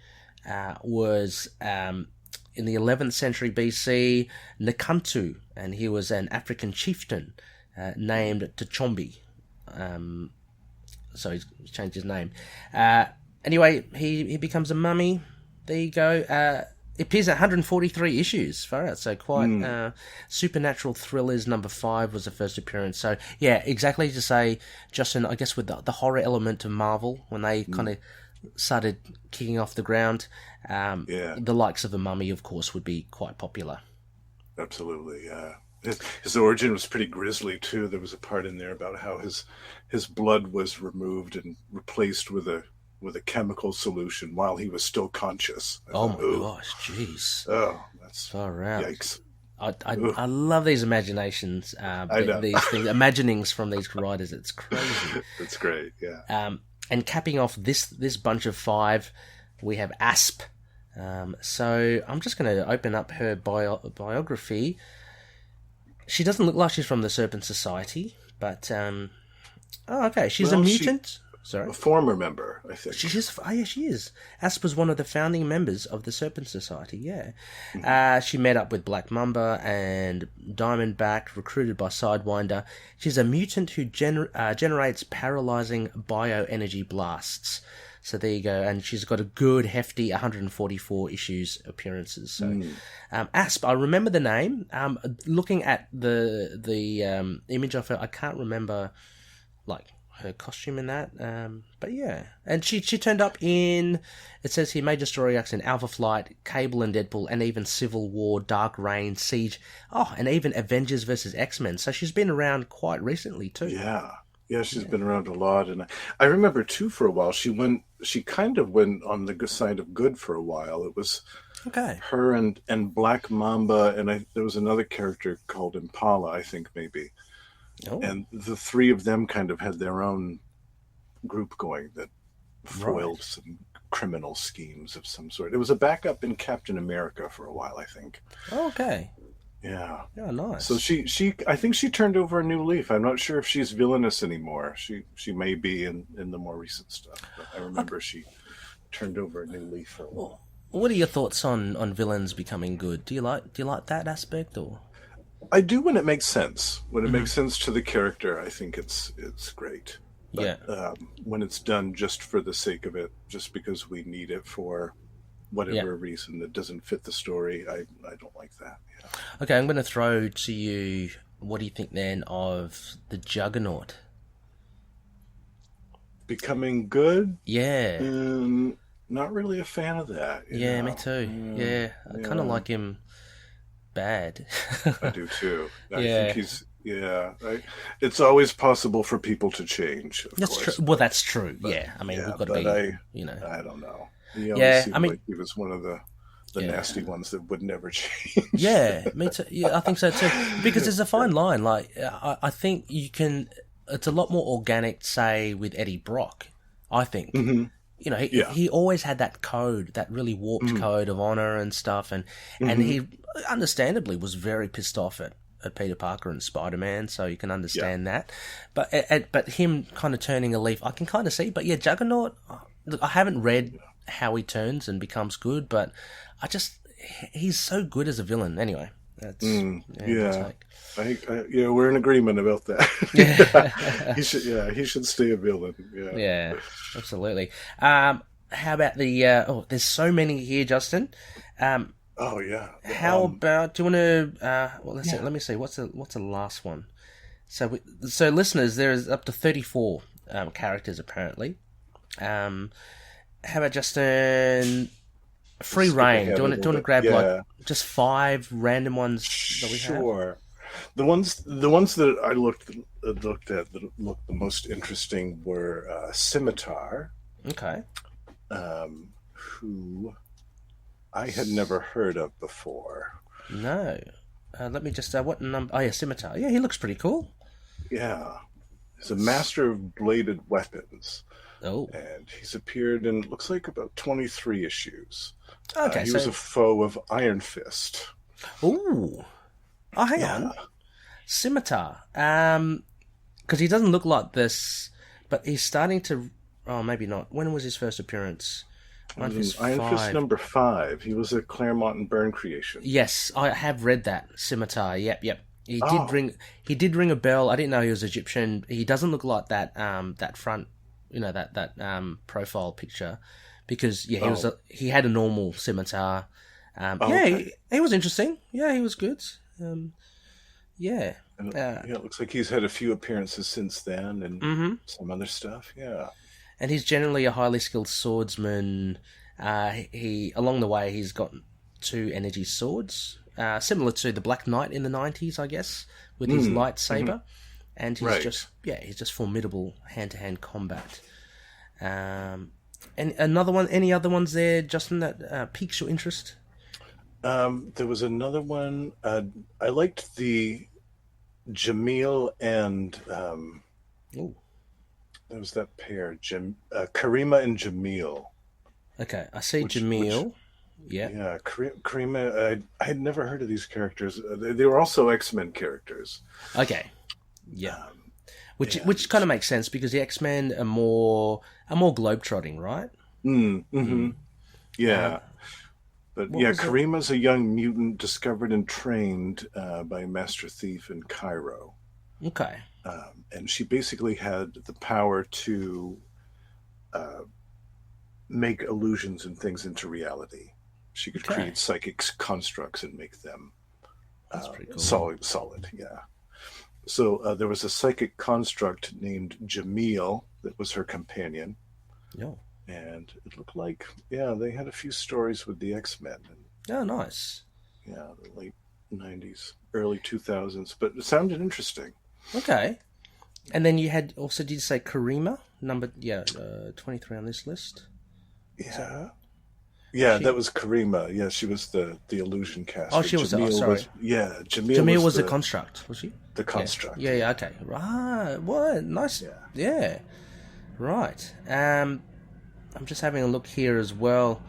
was in the 11th century BC, Nakantu, and he was an African chieftain named Tchombi. So he's changed his name. Anyway, he becomes a mummy. There you go. It appears at 143 issues. Far out. So quite Supernatural Thrillers #5 was the first appearance. So yeah, exactly to say, Justin, I guess with the horror element to Marvel, when they kind of started kicking off the ground, Yeah. the likes of the Mummy, of course, would be quite popular. Absolutely, yeah. His origin was pretty grisly too. There was a part in there about how his blood was removed and replaced with a chemical solution while he was still conscious. Oh my gosh, jeez. Oh, that's Far out. yikes. I love these imaginations, I know. these things, imaginings from these writers. It's crazy. That's great, yeah. And capping off this bunch of 5, we have Asp. So I'm just going to open up her biography. She doesn't look like she's from the Serpent Society, but okay, she's a mutant. Sorry, A former member, I think. she is. Asp was one of the founding members of the Serpent Society. Yeah, she met up with Black Mamba and Diamondback, recruited by Sidewinder. She's a mutant who generates paralyzing bioenergy blasts. So there you go, and she's got a good hefty 144 issues appearances. So, Asp, I remember the name. Looking at the image of her, I can't remember like her costume in that. But yeah, and she turned up in. It says here Major Story Arcs in Alpha Flight, Cable and Deadpool, and even Civil War, Dark Reign, Siege. Oh, and even Avengers versus X-Men. So she's been around quite recently too. Yeah, she's been around a lot, and I remember too. For a while, she kind of went on the good side of good for a while. It was her and Black Mamba, and there was another character called Impala, I think maybe, and the 3 of them kind of had their own group going that foiled some criminal schemes of some sort. It was a backup in Captain America for a while, I think. Okay. Yeah. Yeah, nice. So she I think she turned over a new leaf. I'm not sure if she's villainous anymore. She may be in the more recent stuff, but I remember she turned over a new leaf for a while. What are your thoughts on villains becoming good? Do you like that aspect, or? I do when it makes sense. When it makes sense to the character, I think it's great. But, when it's done just for the sake of it, just because we need it for whatever reason that doesn't fit the story, I don't like that. Yeah. Okay, I'm going to throw to you, what do you think then of the Juggernaut? Becoming good? Yeah. Not really a fan of that. Yeah, me too. Yeah, I kind of like him bad. I do too. I think he's... Yeah, it's always possible for people to change. That's true. Well, that's true. But, yeah, I mean, we've got to be, I don't know. He always seemed like he was one of the nasty ones that would never change. Yeah, me too. Yeah, I think so too. Because there's a fine line. Like, I think you can. It's a lot more organic, say, with Eddie Brock. I think. Mm-hmm. You know, he always had that code, that really warped code of honor and stuff, and he understandably was very pissed off at Peter Parker and Spider-Man, so you can understand that. But him kind of turning a leaf, I can kind of see. But yeah, Juggernaut, look, I haven't read how he turns and becomes good, but he's so good as a villain. Anyway, that's we're in agreement about that. he should stay a villain. Yeah, absolutely. How about the? There's so many here, Justin. Oh yeah. How about? Do you want to? Let's see. Let me see. What's the last one? So listeners, there is up to 34 characters apparently. How about Justin? Free reign. Do you want to grab like just 5 random ones that we have? Sure. The ones that I looked at that looked the most interesting were Scimitar. Okay. Who I had never heard of before. No. Let me just... what number... Oh, yeah, Scimitar. Yeah, he looks pretty cool. Yeah. He's a master of bladed weapons. Oh. And he's appeared in, looks like, about 23 issues. Okay, he was a foe of Iron Fist. Ooh. Oh, hang on. Scimitar. Because he doesn't look like this, but he's starting to... Oh, maybe not. When was his first appearance? Iron Fist number 5. He was a Claremont and Byrne creation. Yes, I have read that. Scimitar. Yep. He did ring a bell. I didn't know he was Egyptian. He doesn't look like that that front, that profile picture, because he had a normal scimitar. He was interesting. Yeah, he was good. It looks like he's had a few appearances since then and some other stuff. Yeah. And he's generally a highly skilled swordsman. He along the way he's got 2 energy swords, similar to the Black Knight in the 90s, I guess, with his lightsaber. And he's he's just formidable hand-to-hand combat. And another one, any other ones there, Justin, that piques your interest? There was another one. I liked the Jamil and there was that pair, Karima and Jamil. Okay, I see Jamil. Yeah, Karima. I had never heard of these characters. They were also X-Men characters. Okay, yeah, which kind of makes sense because the X-Men are more globetrotting, right? Yeah. But Karima's a young mutant discovered and trained by a master thief in Cairo. Okay. And she basically had the power to make illusions and things into reality. She could create psychic constructs and make them solid, yeah. So there was a psychic construct named Jamil that was her companion. Yeah. And it looked like, they had a few stories with the X-Men. Oh, nice. Yeah, the late 90s, early 2000s. But it sounded interesting. Okay. And then you had also, did you say Karima? Number 23 on this list? Yeah. Yeah, that was Karima. Yeah, she was the illusion caster. Oh, she was, sorry. Jamil was the construct, was she? The construct. Yeah, okay. Right. What? Nice. Yeah. Right. I'm just having a look here as well.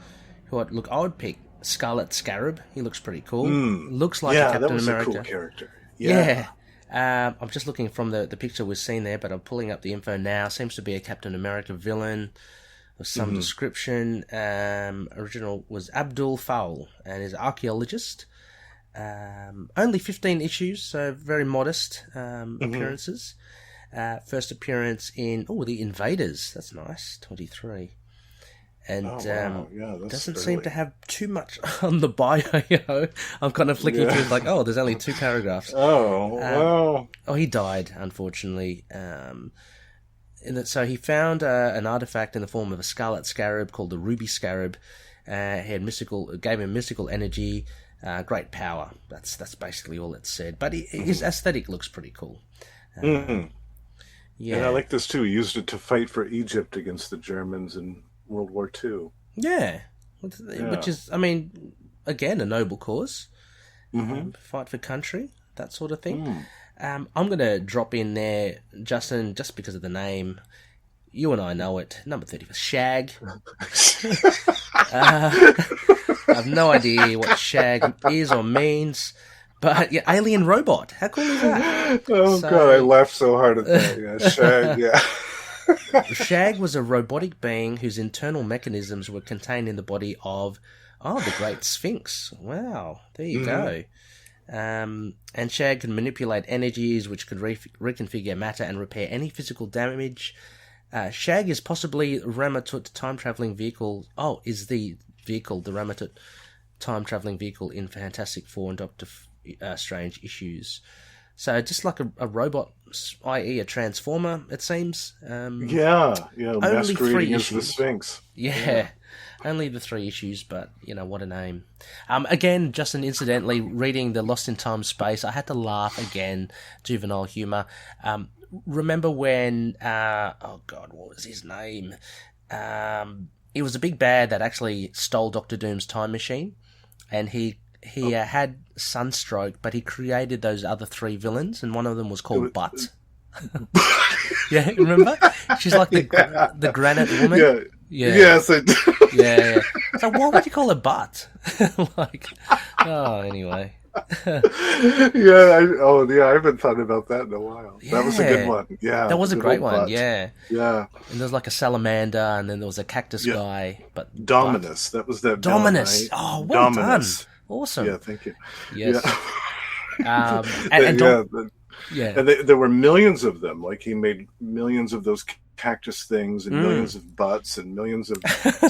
I would pick Scarlet Scarab. He looks pretty cool. Looks like a Captain that was America. A cool character. Yeah. I'm just looking from the picture we've seen there, but I'm pulling up the info now. Seems to be a Captain America villain of some description. Original was Abdul Fowl and is an archaeologist. Only 15 issues, so very modest appearances. First appearance in The Invaders. That's nice. 23. And doesn't seem to have too much on the bio. I'm kind of flicking through like, there's only 2 paragraphs. He died, unfortunately. So he found an artifact in the form of a scarlet scarab called the Ruby Scarab. He had gave him mystical energy, great power. That's basically all it said. But his aesthetic looks pretty cool. Yeah, and I like this too. He used it to fight for Egypt against the Germans in World War II. Yeah. Which is, again, a noble cause. Fight for country, that sort of thing. I'm going to drop in there, Justin, just because of the name. You and I know it. Number 30 for Shag. I have no idea what Shag is or means. But alien robot. How cool is that? God, I laughed so hard at that. Yeah, Shag, yeah. Shag was a robotic being whose internal mechanisms were contained in the body of the Great Sphinx. Wow, there you go. And Shag could manipulate energies which could reconfigure matter and repair any physical damage. Shag is possibly Ramatut time-traveling vehicle. Is the vehicle the Ramatut time-traveling vehicle in Fantastic Four and Doctor Strange issues? So just like a robot, i.e. a transformer, it seems. Only masquerading 3 as issues. the Sphinx. Yeah, only the 3 issues, but, what a name. Again, Justin, incidentally, reading the Lost in Time space, I had to laugh again, juvenile humour. Remember when, what was his name? He was a big bad that actually stole Doctor Doom's time machine, and he had Sunstroke, but he created those other 3 villains, and one of them was called Butt. Yeah, remember? She's like the granite woman. Yeah. Yes, I do. Yeah. So why would you call her Butt? Anyway. I haven't thought about that in a while. Yeah. That was a good one. Yeah. That was a great one, Butt. yeah. Yeah. And there was like a salamander, and then there was a cactus guy. But Dominus. That was that Dominus. Villain, right? Well Dominus. done. Awesome. Yeah, thank you. Yes. Yeah. And there were millions of them. Like he made millions of those cactus things, and millions of butts, and millions of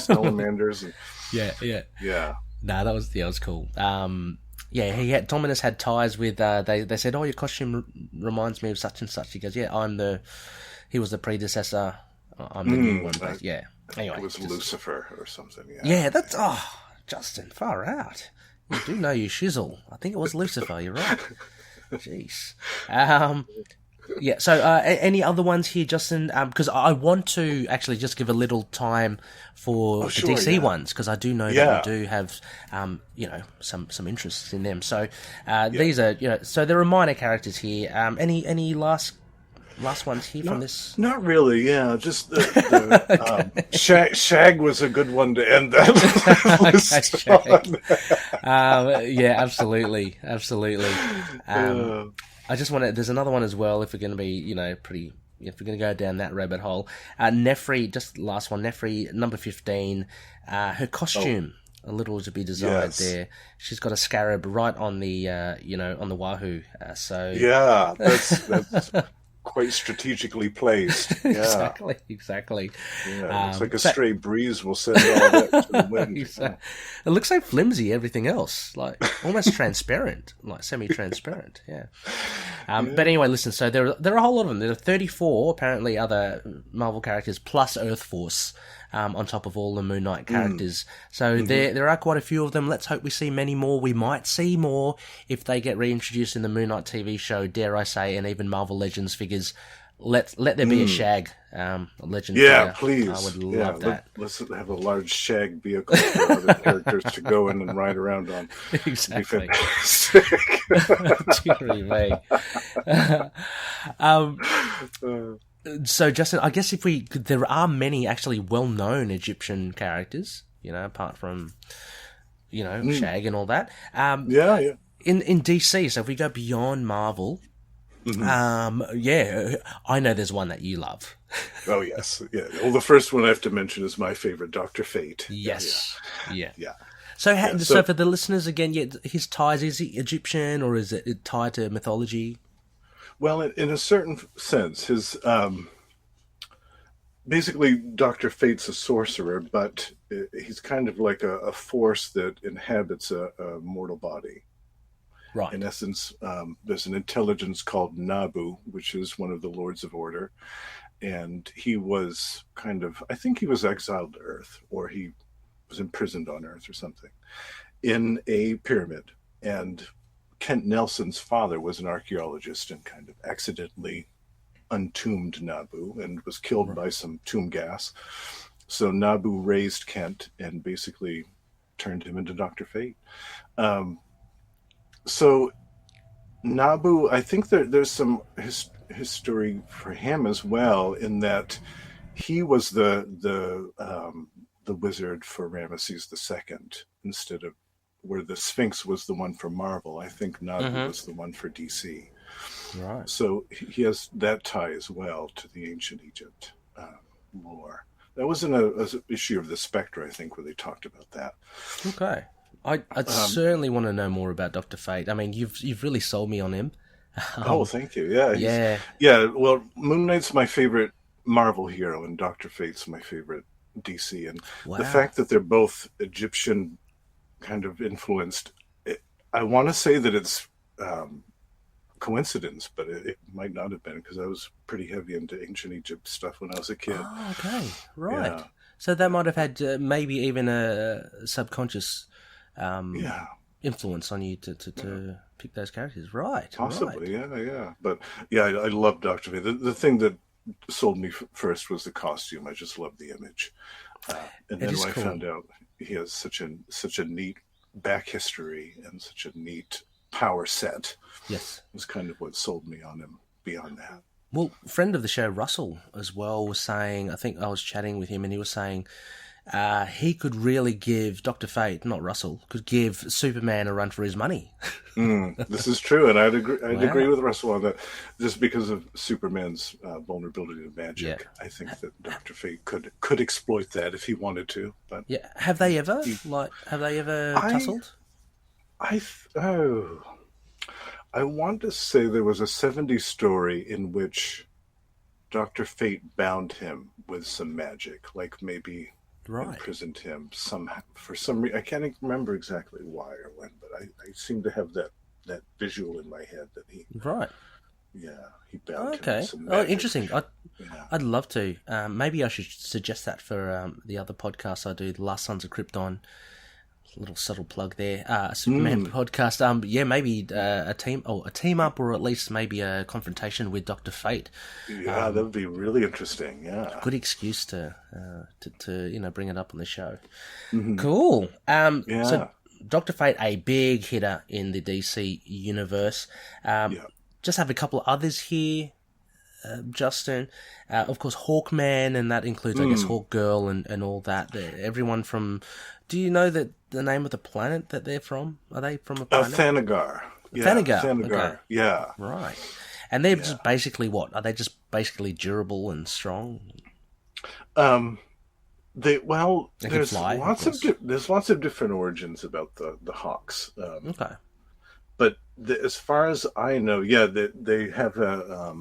salamanders. And, yeah. Nah, that was cool. Dominus had ties with. They said, your costume reminds me of such and such. He goes, he was the predecessor I'm the new one, but yeah. Anyway, it was Lucifer or something. Yeah. Yeah, that's Justin, far out. You do know you shizzle. I think it was Lucifer. You're right. Jeez. Yeah. So, any other ones here, Justin? Because I want to actually just give a little time for the DC ones, because I do know that you do have, some interests in them. So, these are, so there are minor characters here. Any last ones here from this? Not really. Yeah, just Shag was a good one to end that list on. Yeah, absolutely. I just want to. There's another one as well. If we're going to be, if we're going to go down that rabbit hole, Nefri. Just last one, Nefri, number 15. Her costume a little to be desired there. She's got a scarab right on the, on the wahoo. So yeah, that's quite strategically placed. Yeah. Exactly. Yeah, it's like a stray breeze will send all that to the wind. It looks so flimsy, everything else. Like, almost transparent, like semi-transparent, yeah. But anyway, listen, so there are a whole lot of them. There are 34, apparently, other Marvel characters, plus Earth Force, on top of all the Moon Knight characters. So there are quite a few of them. Let's hope we see many more. We might see more if they get reintroduced in the Moon Knight TV show, dare I say, and even Marvel Legends figures. Let there be a Shag Legend figure. Please. I would love that. Let's have a large Shag vehicle for other characters to go in and ride around on. Exactly. So, Justin, I guess there are many actually well-known Egyptian characters, apart from, Shag and all that. In DC, so if we go beyond Marvel, I know there's one that you love. Oh, yes. Yeah. Well, the first one I have to mention is my favorite, Dr. Fate. Yes. Yeah. So, So for the listeners, again, his ties, is he Egyptian or is it tied to mythology? Well, in a certain sense, his basically Dr. Fate's a sorcerer, but he's kind of like a force that inhabits a mortal body. Right. In essence, there's an intelligence called Nabu, which is one of the Lords of Order, and he was I think he was exiled to Earth, or he was imprisoned on Earth or something, in a pyramid. And Kent Nelson's father was an archaeologist and kind of accidentally untombed Nabu and was killed by some tomb gas. So Nabu raised Kent and basically turned him into Dr. Fate. So Nabu, I think there's some history for him as well, in that he was the wizard for Ramesses II instead of where the Sphinx was the one for Marvel. I think Nabu was the one for DC. Right. So he has that tie as well to the ancient Egypt lore. That was in an issue of the Spectre, I think, where they talked about that. Okay. I'd certainly want to know more about Dr. Fate. I mean, you've really sold me on him. Thank you. Yeah. Well, Moon Knight's my favorite Marvel hero, and Dr. Fate's my favorite DC. And the fact that they're both Egyptian kind of influenced, I want to say that it's coincidence, but it might not have been, because I was pretty heavy into ancient Egypt stuff when I was a kid. Oh, okay. Right. Yeah. So that might have had maybe even a subconscious influence on you to pick those characters. Right. Possibly, yeah. But yeah, I love Dr. Fate. The thing that sold me first was the costume. I just loved the image. And then when I found out he has such a neat back history and such a neat power set, was kind of what sold me on him beyond that. Well, friend of the show, Russell, as well, was saying, I think I was chatting with him, and he was saying he could really give Dr. Fate, not Russell, could give Superman a run for his money. This is true, and I'd agree with Russell on that. Just because of Superman's vulnerability to magic, I think that Dr. Fate could exploit that if he wanted to. But have they ever tussled? I want to say there was a 70s story in which Dr. Fate bound him with some magic, like maybe imprisoned him for some reason. I can't remember exactly why or when, but I seem to have that visual in my head that he he bound him with some magic. Interesting. I'd love to. Maybe I should suggest that for the other podcast I do, The Last Sons of Krypton. A little subtle plug there. Superman podcast. Maybe a team up, or at least maybe a confrontation with Dr. Fate. Yeah, that would be really interesting. Yeah, good excuse to bring it up on the show. Mm-hmm. Cool. So Dr. Fate, a big hitter in the DC universe. Just have a couple of others here. Justin, of course, Hawkman, and that includes, I guess, Hawkgirl and all that. Everyone from... Do you know the name of the planet that they're from? Are they from a planet? Thanagar. Yeah, Thanagar. Okay. Yeah. Right. And they're just basically what? Are they just basically durable and strong? They there's fly, there's lots of different origins about the Hawks. Okay. But as far as I know, they have a...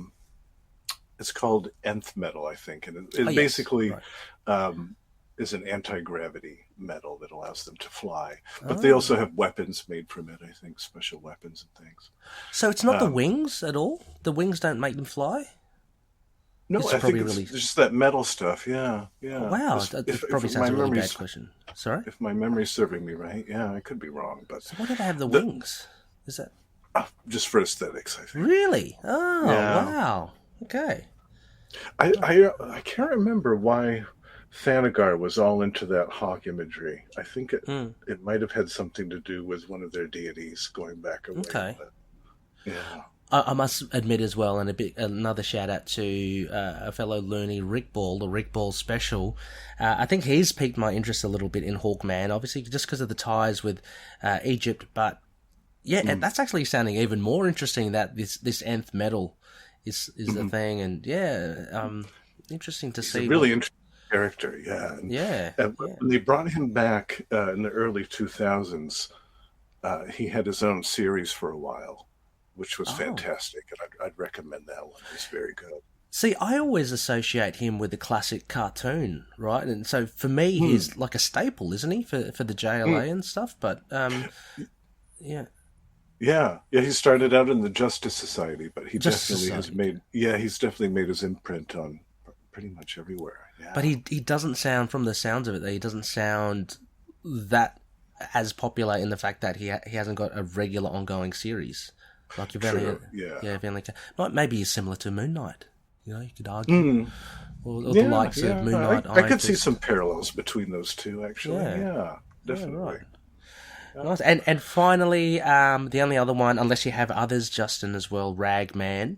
it's called nth metal, I think, and it basically is an anti-gravity metal that allows them to fly. But they also have weapons made from it, I think, special weapons and things. So it's not the wings at all? The wings don't make them fly? No, I think it's just that metal stuff, yeah. Oh, wow, that probably sounds a really bad question. Sorry? If my memory's serving me right, I could be wrong. But so why do they have the wings? Is that... just for aesthetics, I think. Really? Oh, wow. Okay. I can't remember why Thanagar was all into that hawk imagery. I think it might have had something to do with one of their deities going back away. Okay. But, yeah. I must admit as well, and another shout out to a fellow loony, Rick Ball, the Rick Ball special. I think he's piqued my interest a little bit in Hawkman, obviously just because of the ties with Egypt. But and that's actually sounding even more interesting that this nth metal is the thing, and interesting to see. A really interesting character, And when they brought him back in the early 2000s, he had his own series for a while, which was fantastic, and I'd recommend that one. It's very good. See, I always associate him with the classic cartoon, right? And so for me, he's like a staple, isn't he, for the JLA and stuff? But Yeah, he started out in the Justice Society, but he definitely has made his imprint on pretty much everywhere. Yeah. But he doesn't sound, from the sounds of it, he doesn't sound that as popular in the fact that he hasn't got a regular ongoing series. Like you've only, maybe he's similar to Moon Knight. You could argue, or the likes of Moon Knight. I could see some parallels between those two, actually. Yeah, definitely. Yeah, right. Nice. And finally, the only other one, unless you have others, Justin, as well, Ragman.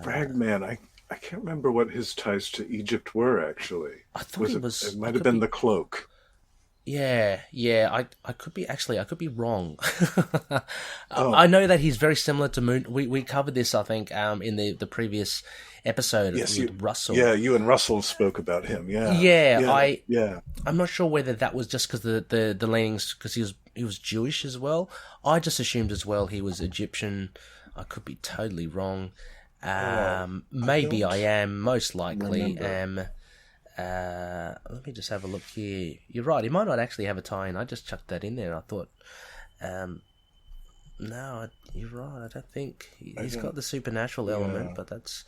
Ragman, I can't remember what his ties to Egypt were, actually. I thought it might have been the cloak. Yeah, I could be wrong. I know that he's very similar to Moon. We covered this, I think, in the previous episode with Russell. Yeah, you and Russell spoke about him. I'm not sure whether that was just because the leanings, because he was Jewish as well. I just assumed as well he was Egyptian. I could be totally wrong. Maybe I am. Most likely am. Let me just have a look here. You're right. He might not actually have a tie-in. I just chucked that in there. I thought, no, you're right. I don't think he's got the supernatural element, but that's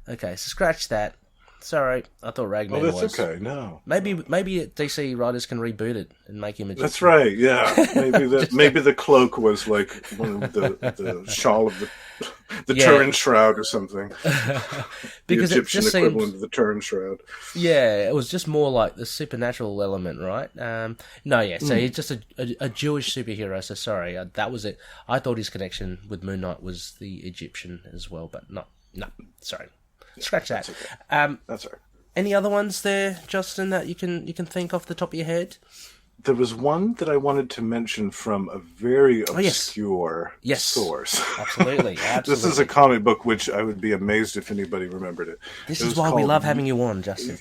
okay. So scratch that. Sorry, I thought Ragman was. Oh, that's okay. No, maybe DC writers can reboot it and make him a. That's right. Yeah, maybe the cloak was like one of the shawl of the Turin shroud or something. Because the Egyptian equivalent of the Turin shroud. Yeah, it was just more like the supernatural element, right? So he's just a Jewish superhero. So sorry, that was it. I thought his connection with Moon Knight was the Egyptian as well, but no, sorry. Scratch that. Okay. That's all right. Any other ones there, Justin, that you can think off the top of your head? There was one that I wanted to mention from a very obscure source. Absolutely. This is a comic book which I would be amazed if anybody remembered it. This is why we love having you on, Justin.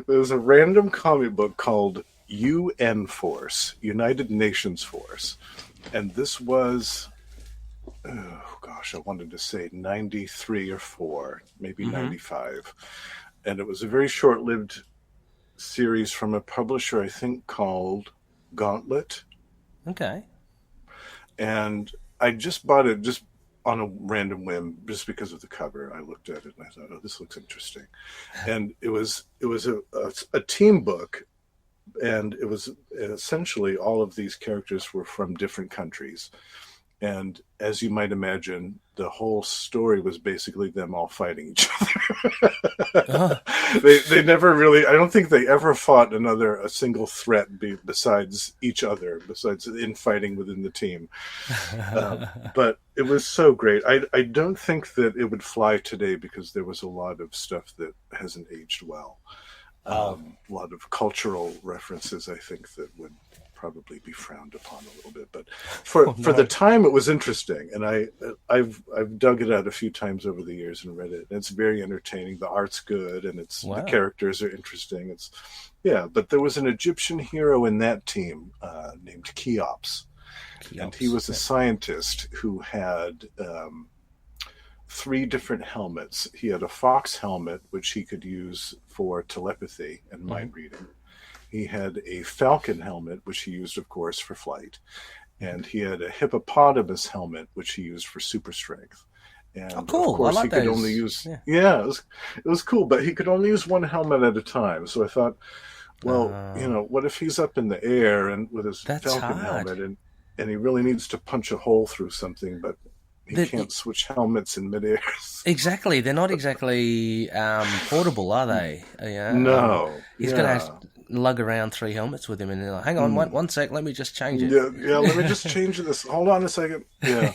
There's a random comic book called UN Force, United Nations Force. And this was... I wanted to say 93 or 4, maybe 95. And it was a very short-lived series from a publisher, I think, called Gauntlet. Okay. And I just bought it just on a random whim, just because of the cover, I looked at it and I thought, oh, this looks interesting. And it was a team book, and it was essentially all of these characters were from different countries. And as you might imagine, the whole story was basically them all fighting each other. They never really, I don't think they ever fought a single threat besides each other, besides infighting within the team. But it was so great. I don't think that it would fly today because there was a lot of stuff that hasn't aged well. A lot of cultural references, I think, that would probably be frowned upon a little bit, but for the time it was interesting, and I've dug it out a few times over the years and read it, and it's very entertaining. The art's good, and the characters are interesting. But there was an Egyptian hero in that team named Cheops, and he was a scientist who had 3 different helmets. He had a fox helmet, which he could use for telepathy and mind reading. He had a falcon helmet, which he used, of course, for flight. And he had a hippopotamus helmet, which he used for super strength. And cool. Of course, I like he could those. only use... Yeah, it was cool, but he could only use one helmet at a time. So I thought, well, what if he's up in the air and with his falcon helmet, and he really needs to punch a hole through something, but he can't switch helmets in midair. Exactly. They're not exactly portable, are they? No. He's going to have to lug around 3 helmets with him, and they're like, hang on, one sec, let me just change it. Yeah, let me just change this. Hold on a second. Yeah.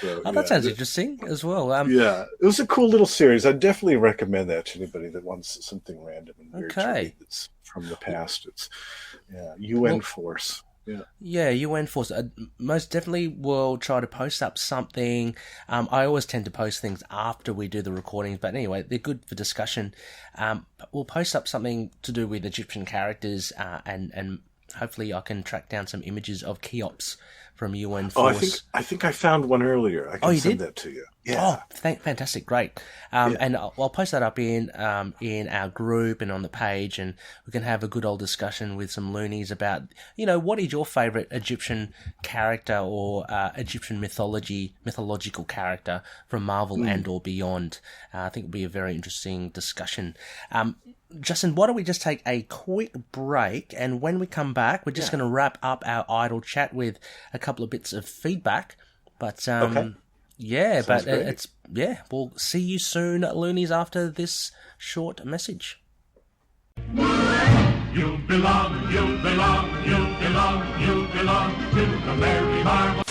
So, that sounds interesting as well. It was a cool little series. I definitely recommend that to anybody that wants something random and weird to read that's from the past. It's UN Force. Yeah, UN Force. Most definitely will try to post up something. I always tend to post things after we do the recordings, but anyway, they're good for discussion. We'll post up something to do with Egyptian characters, and hopefully I can track down some images of Cheops from UN Force. I think I found one earlier. I can send that to you. Yeah. Oh, fantastic, great. And I'll post that up in our group and on the page, and we can have a good old discussion with some loonies about, what is your favourite Egyptian character or Egyptian mythological character from Marvel and or beyond. I think it'll be a very interesting discussion. Justin, why don't we just take a quick break, and when we come back, we're just going to wrap up our idle chat with a couple of bits of feedback. But we'll see you soon, loonies, after this short message. You belong to the Merry Marvel.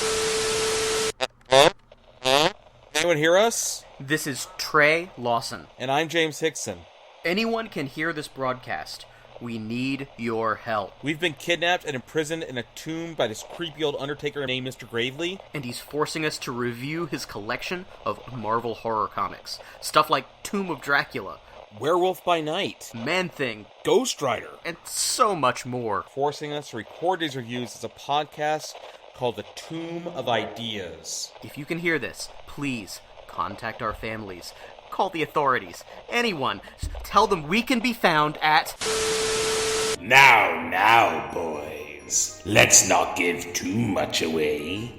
Anyone hear us? This is Trey Lawson. And I'm James Hickson. Anyone can hear this broadcast. We need your help. We've been kidnapped and imprisoned in a tomb by this creepy old undertaker named Mr. Gravely. And he's forcing us to review his collection of Marvel horror comics. Stuff like Tomb of Dracula, Werewolf by Night, Man-Thing, Ghost Rider, and so much more. Forcing us to record these reviews as a podcast called The Tomb of Ideas. If you can hear this, please contact our families. Call the authorities. Anyone. Tell them we can be found at... Now, boys. Let's not give too much away.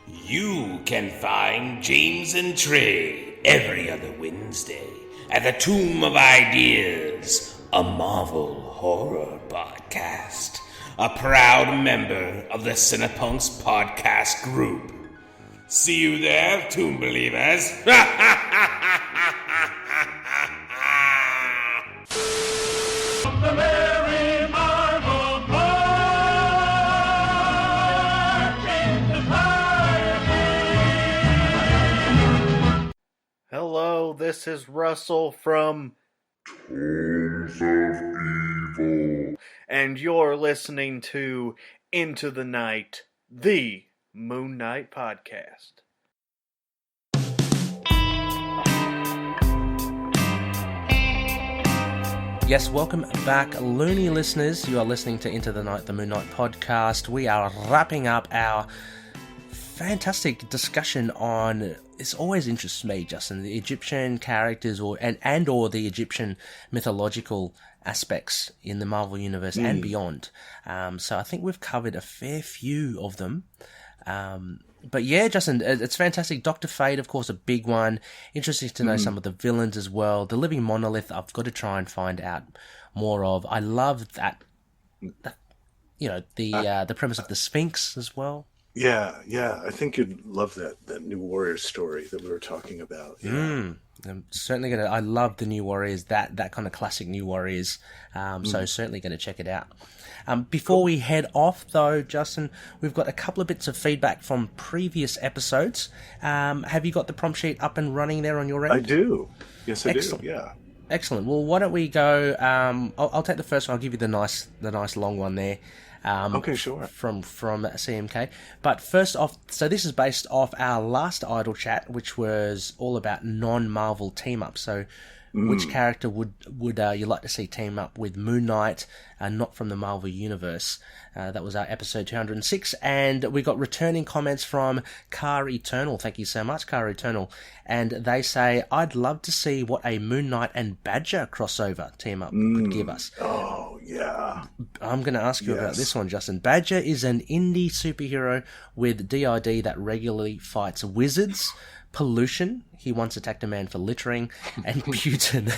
You can find James and Trey every other Wednesday at the Tomb of Ideas, a Marvel horror podcast. A proud member of the Cinepunks podcast group. See you there, Tomb Believers. The Merry Marvel Society. Hello, this is Russell from Tombs of Evil. and you're listening to Into the Night, the Moon Knight podcast. Yes, welcome back, loony listeners. You are listening to Into the Night, the Moon Knight podcast. We are wrapping up our fantastic discussion on, this always interests me, Justin, the Egyptian characters or the Egyptian mythological aspects in the Marvel Universe and beyond. So I think we've covered a fair few of them. But yeah, Justin, it's fantastic. Dr. Fate, of course, a big one. Interesting to know some of the villains as well. The Living Monolith, I've got to try and find out more of. I love that the premise of the Sphinx as well. Yeah. I think you'd love that New Warriors story that we were talking about. Yeah. I'm certainly I love the New Warriors, that kind of classic New Warriors. So certainly going to check it out. Before we head off, though, Justin, we've got a couple of bits of feedback from previous episodes. Have you got the prompt sheet up and running there on your end? I do. Yes, I Excellent. do. Yeah. Excellent. Well, why don't we go? I'll take the first one. I'll give you the nice long one there. Okay, sure. From CMK. But first off, so this is based off our last Idle Chat, which was all about non-Marvel team-ups. So which character would you like to see team up with Moon Knight, not from the Marvel Universe? That was our episode 206, and we got returning comments from Car Eternal. Thank you so much, Car Eternal. And they say, I'd love to see what a Moon Knight and Badger crossover team up could give us. Oh, yeah. I'm going to ask you about this one, Justin. Badger is an indie superhero with DID that regularly fights wizards, pollution. He once attacked a man for littering, and Putin.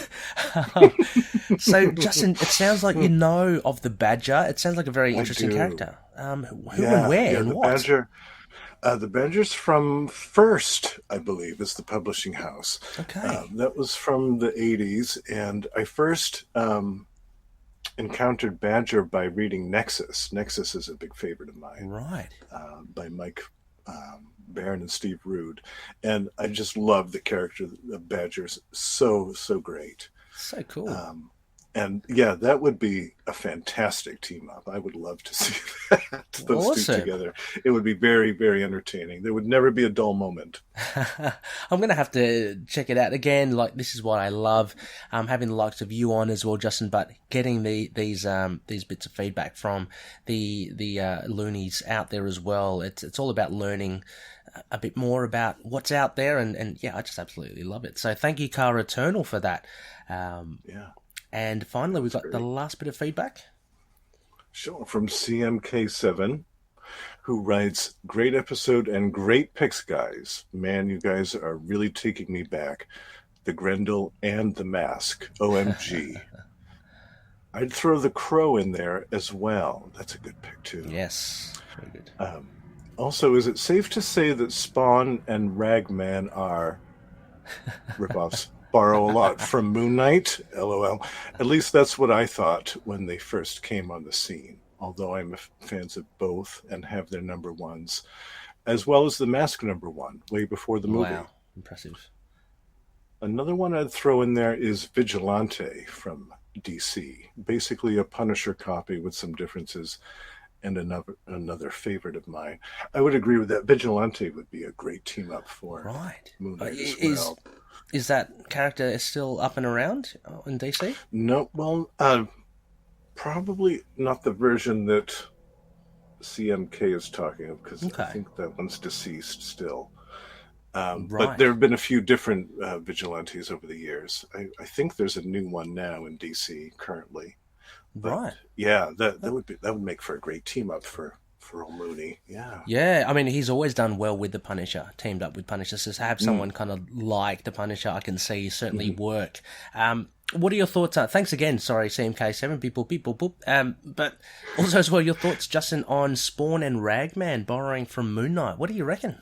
So, Justin, it sounds like you know of the Badger. It sounds like a very interesting character. Who and where and what? The Badger's from First, I believe, is the publishing house. Okay. That was from the 80s, and I first encountered Badger by reading Nexus. Nexus is a big favorite of mine. Right. By Mike Barron and Steve Rude, and I just love the character of Badger's so great. So cool. And yeah, that would be a fantastic team up. I would love to see that. Those two together. It would be very, very entertaining. There would never be a dull moment. I'm going to have to check it out again. Like, this is what I love. Having the likes of you on as well, Justin, but getting these bits of feedback from the loonies out there as well. It's all about learning a bit more about what's out there, and yeah, I just absolutely love it. So thank you, Car Eternal, for that. Yeah. And finally, we've got the last bit of feedback. Sure, from CMK7, who writes, great episode and great picks, guys. Man, you guys are really taking me back. The Grendel and the Mask. OMG. I'd throw the Crow in there as well. That's a good pick, too. Yes, very good. Also, is it safe to say that Spawn and Ragman are ripoffs? Borrow a lot from Moon Knight, LOL. At least that's what I thought when they first came on the scene, although I'm fans of both and have their number ones, as well as the Mask number one, way before the movie. Wow, impressive. Another one I'd throw in there is Vigilante from DC, basically a Punisher copy with some differences, and another favorite of mine. I would agree with that. Vigilante would be a great team up for Moon Knight as well. Is that character still up and around in DC? No, well, probably not the version that CMK is talking of, because I think that one's deceased still. But there have been a few different vigilantes over the years. I think there's a new one now in DC currently. But, yeah, that would make for a great team up for old Mooney. Yeah, I mean, he's always done well with the Punisher, teamed up with Punisher. So to have someone kind of like the Punisher, I can see certainly work. What are your thoughts? Thanks again. Sorry, CMK7, boop. But also as well, your thoughts, Justin, on Spawn and Ragman borrowing from Moon Knight. What do you reckon?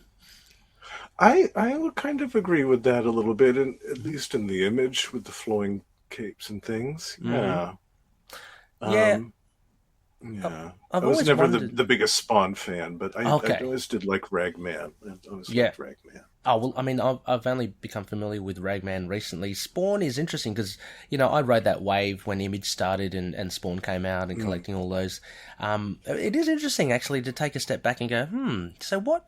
I would kind of agree with that a little bit, at least in the image with the flowing capes and things. Yeah. Yeah, I was never the biggest Spawn fan, but I always did like Ragman. I always liked Ragman. Oh, well, I mean, I've only become familiar with Ragman recently. Spawn is interesting because, I rode that wave when Image started and Spawn came out and collecting all those. It is interesting, actually, to take a step back and go, so what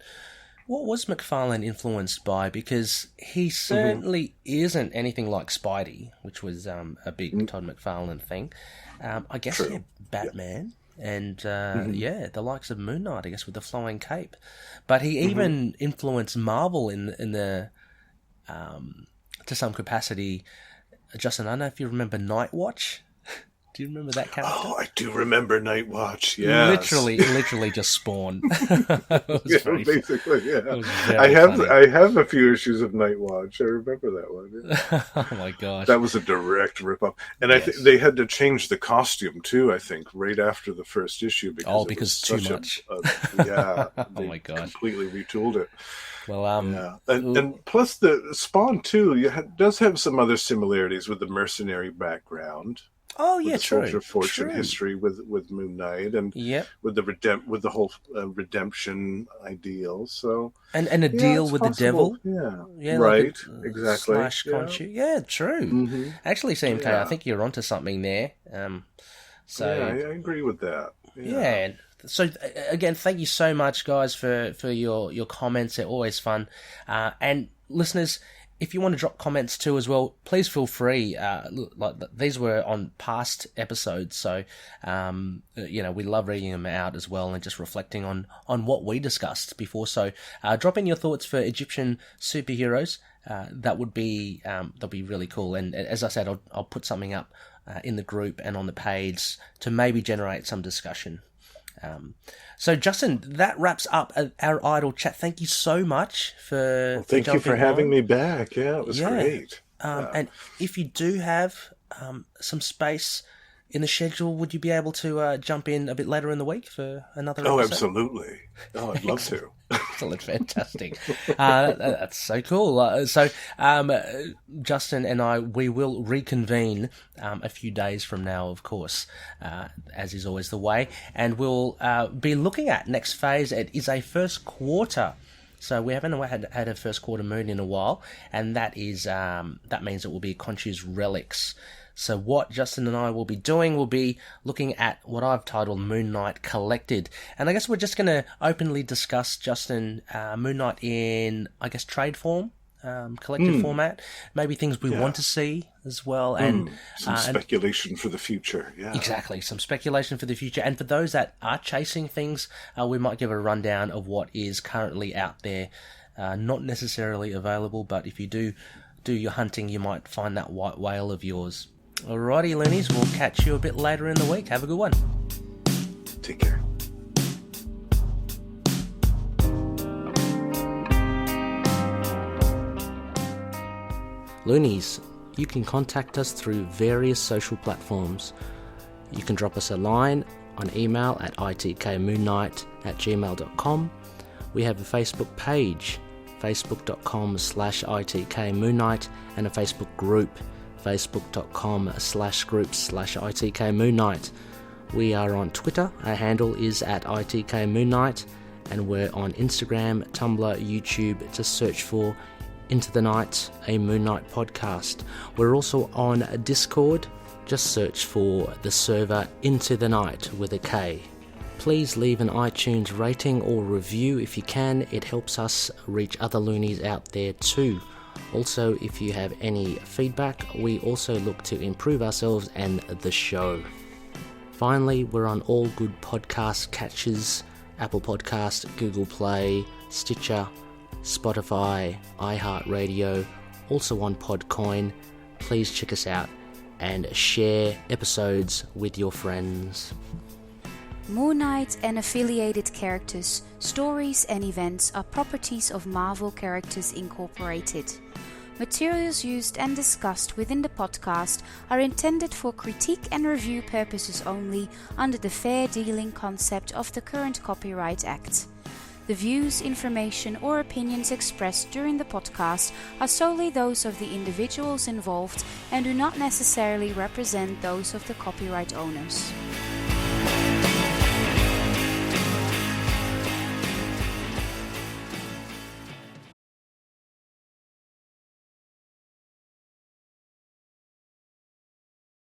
was McFarlane influenced by? Because he certainly isn't anything like Spidey, which was a big Todd McFarlane thing. I guess, Batman. And, the likes of Moon Knight, I guess, with the flowing cape. But he even influenced Marvel in the, to some capacity. Justin, I don't know if you remember Night Watch. Do you remember that character? Oh, I do remember Night Watch. Yes. Literally just Spawn. Basically, yeah. It was very funny. I have a few issues of Night Watch. I remember that one. Yeah. Oh my gosh. That was a direct rip-off. And I think they had to change the costume too, I think, right after the first issue. Because too much. Yeah. Oh my gosh. Completely retooled it. Well, yeah. And plus the Spawn too does have some other similarities with the mercenary background. Oh yeah, with the true. Soldier of Fortune True. history with Moon Knight and with the whole redemption ideal. So and a deal with possible. the devil. Yeah, right. Like exactly. Khonshu. Yeah, true. Mm-hmm. Actually, CMK, I think you're onto something there. So yeah, I agree with that. Yeah. So again, thank you so much, guys, for your comments. They're always fun. And listeners, if you want to drop comments too as well, please feel free. Like these were on past episodes, so we love reading them out as well and just reflecting on what we discussed before. So drop in your thoughts for Egyptian superheroes. That'll be really cool. And as I said, I'll put something up in the group and on the page to maybe generate some discussion. So Justin, that wraps up our idle chat. Thank you so much for thank you for having on. Me back. Yeah, it was great. And if you do have some space in the schedule, would you be able to jump in a bit later in the week for another episode? Oh, absolutely. Oh, I'd love to. Excellent, fantastic. That's so cool. So Justin and I, we will reconvene a few days from now, of course, as is always the way, and we'll be looking at next phase. It is a first quarter. So we haven't had a first quarter moon in a while, and that means it will be Khonshu's relics. So what Justin and I will be doing will be looking at what I've titled Moon Knight Collected. And I guess we're just going to openly discuss, Justin, Moon Knight in, I guess, trade form, collected format. Maybe things we want to see as well. And some speculation for the future. Yeah, exactly. Some speculation for the future. And for those that are chasing things, we might give a rundown of what is currently out there. Not necessarily available, but if you do your hunting, you might find that white whale of yours. Alrighty, loonies, we'll catch you a bit later in the week. Have a good one. Take care. Loonies, you can contact us through various social platforms. You can drop us a line on email at itkmoonnight@gmail.com. We have a Facebook page, facebook.com/itkmoonnight, and a Facebook group, facebook.com/groups/itkmoonnight. We are on Twitter. Our handle is at itkmoonnight, and we're on Instagram, Tumblr, YouTube. Just search for Into the Night, a Moon Knight podcast. We're also on Discord. Just search for the server Into the Night with a K. Please leave an iTunes rating or review if you can. It helps us reach other loonies out there too. Also, if you have any feedback, we also look to improve ourselves and the show. Finally, we're on all good podcast catchers: Apple Podcast, Google Play, Stitcher, Spotify, iHeartRadio, also on Podcoin. Please check us out and share episodes with your friends. Moon Knight and affiliated characters, stories and events are properties of Marvel Characters Incorporated. Materials used and discussed within the podcast are intended for critique and review purposes only under the fair dealing concept of the current Copyright Act. The views, information or opinions expressed during the podcast are solely those of the individuals involved and do not necessarily represent those of the copyright owners.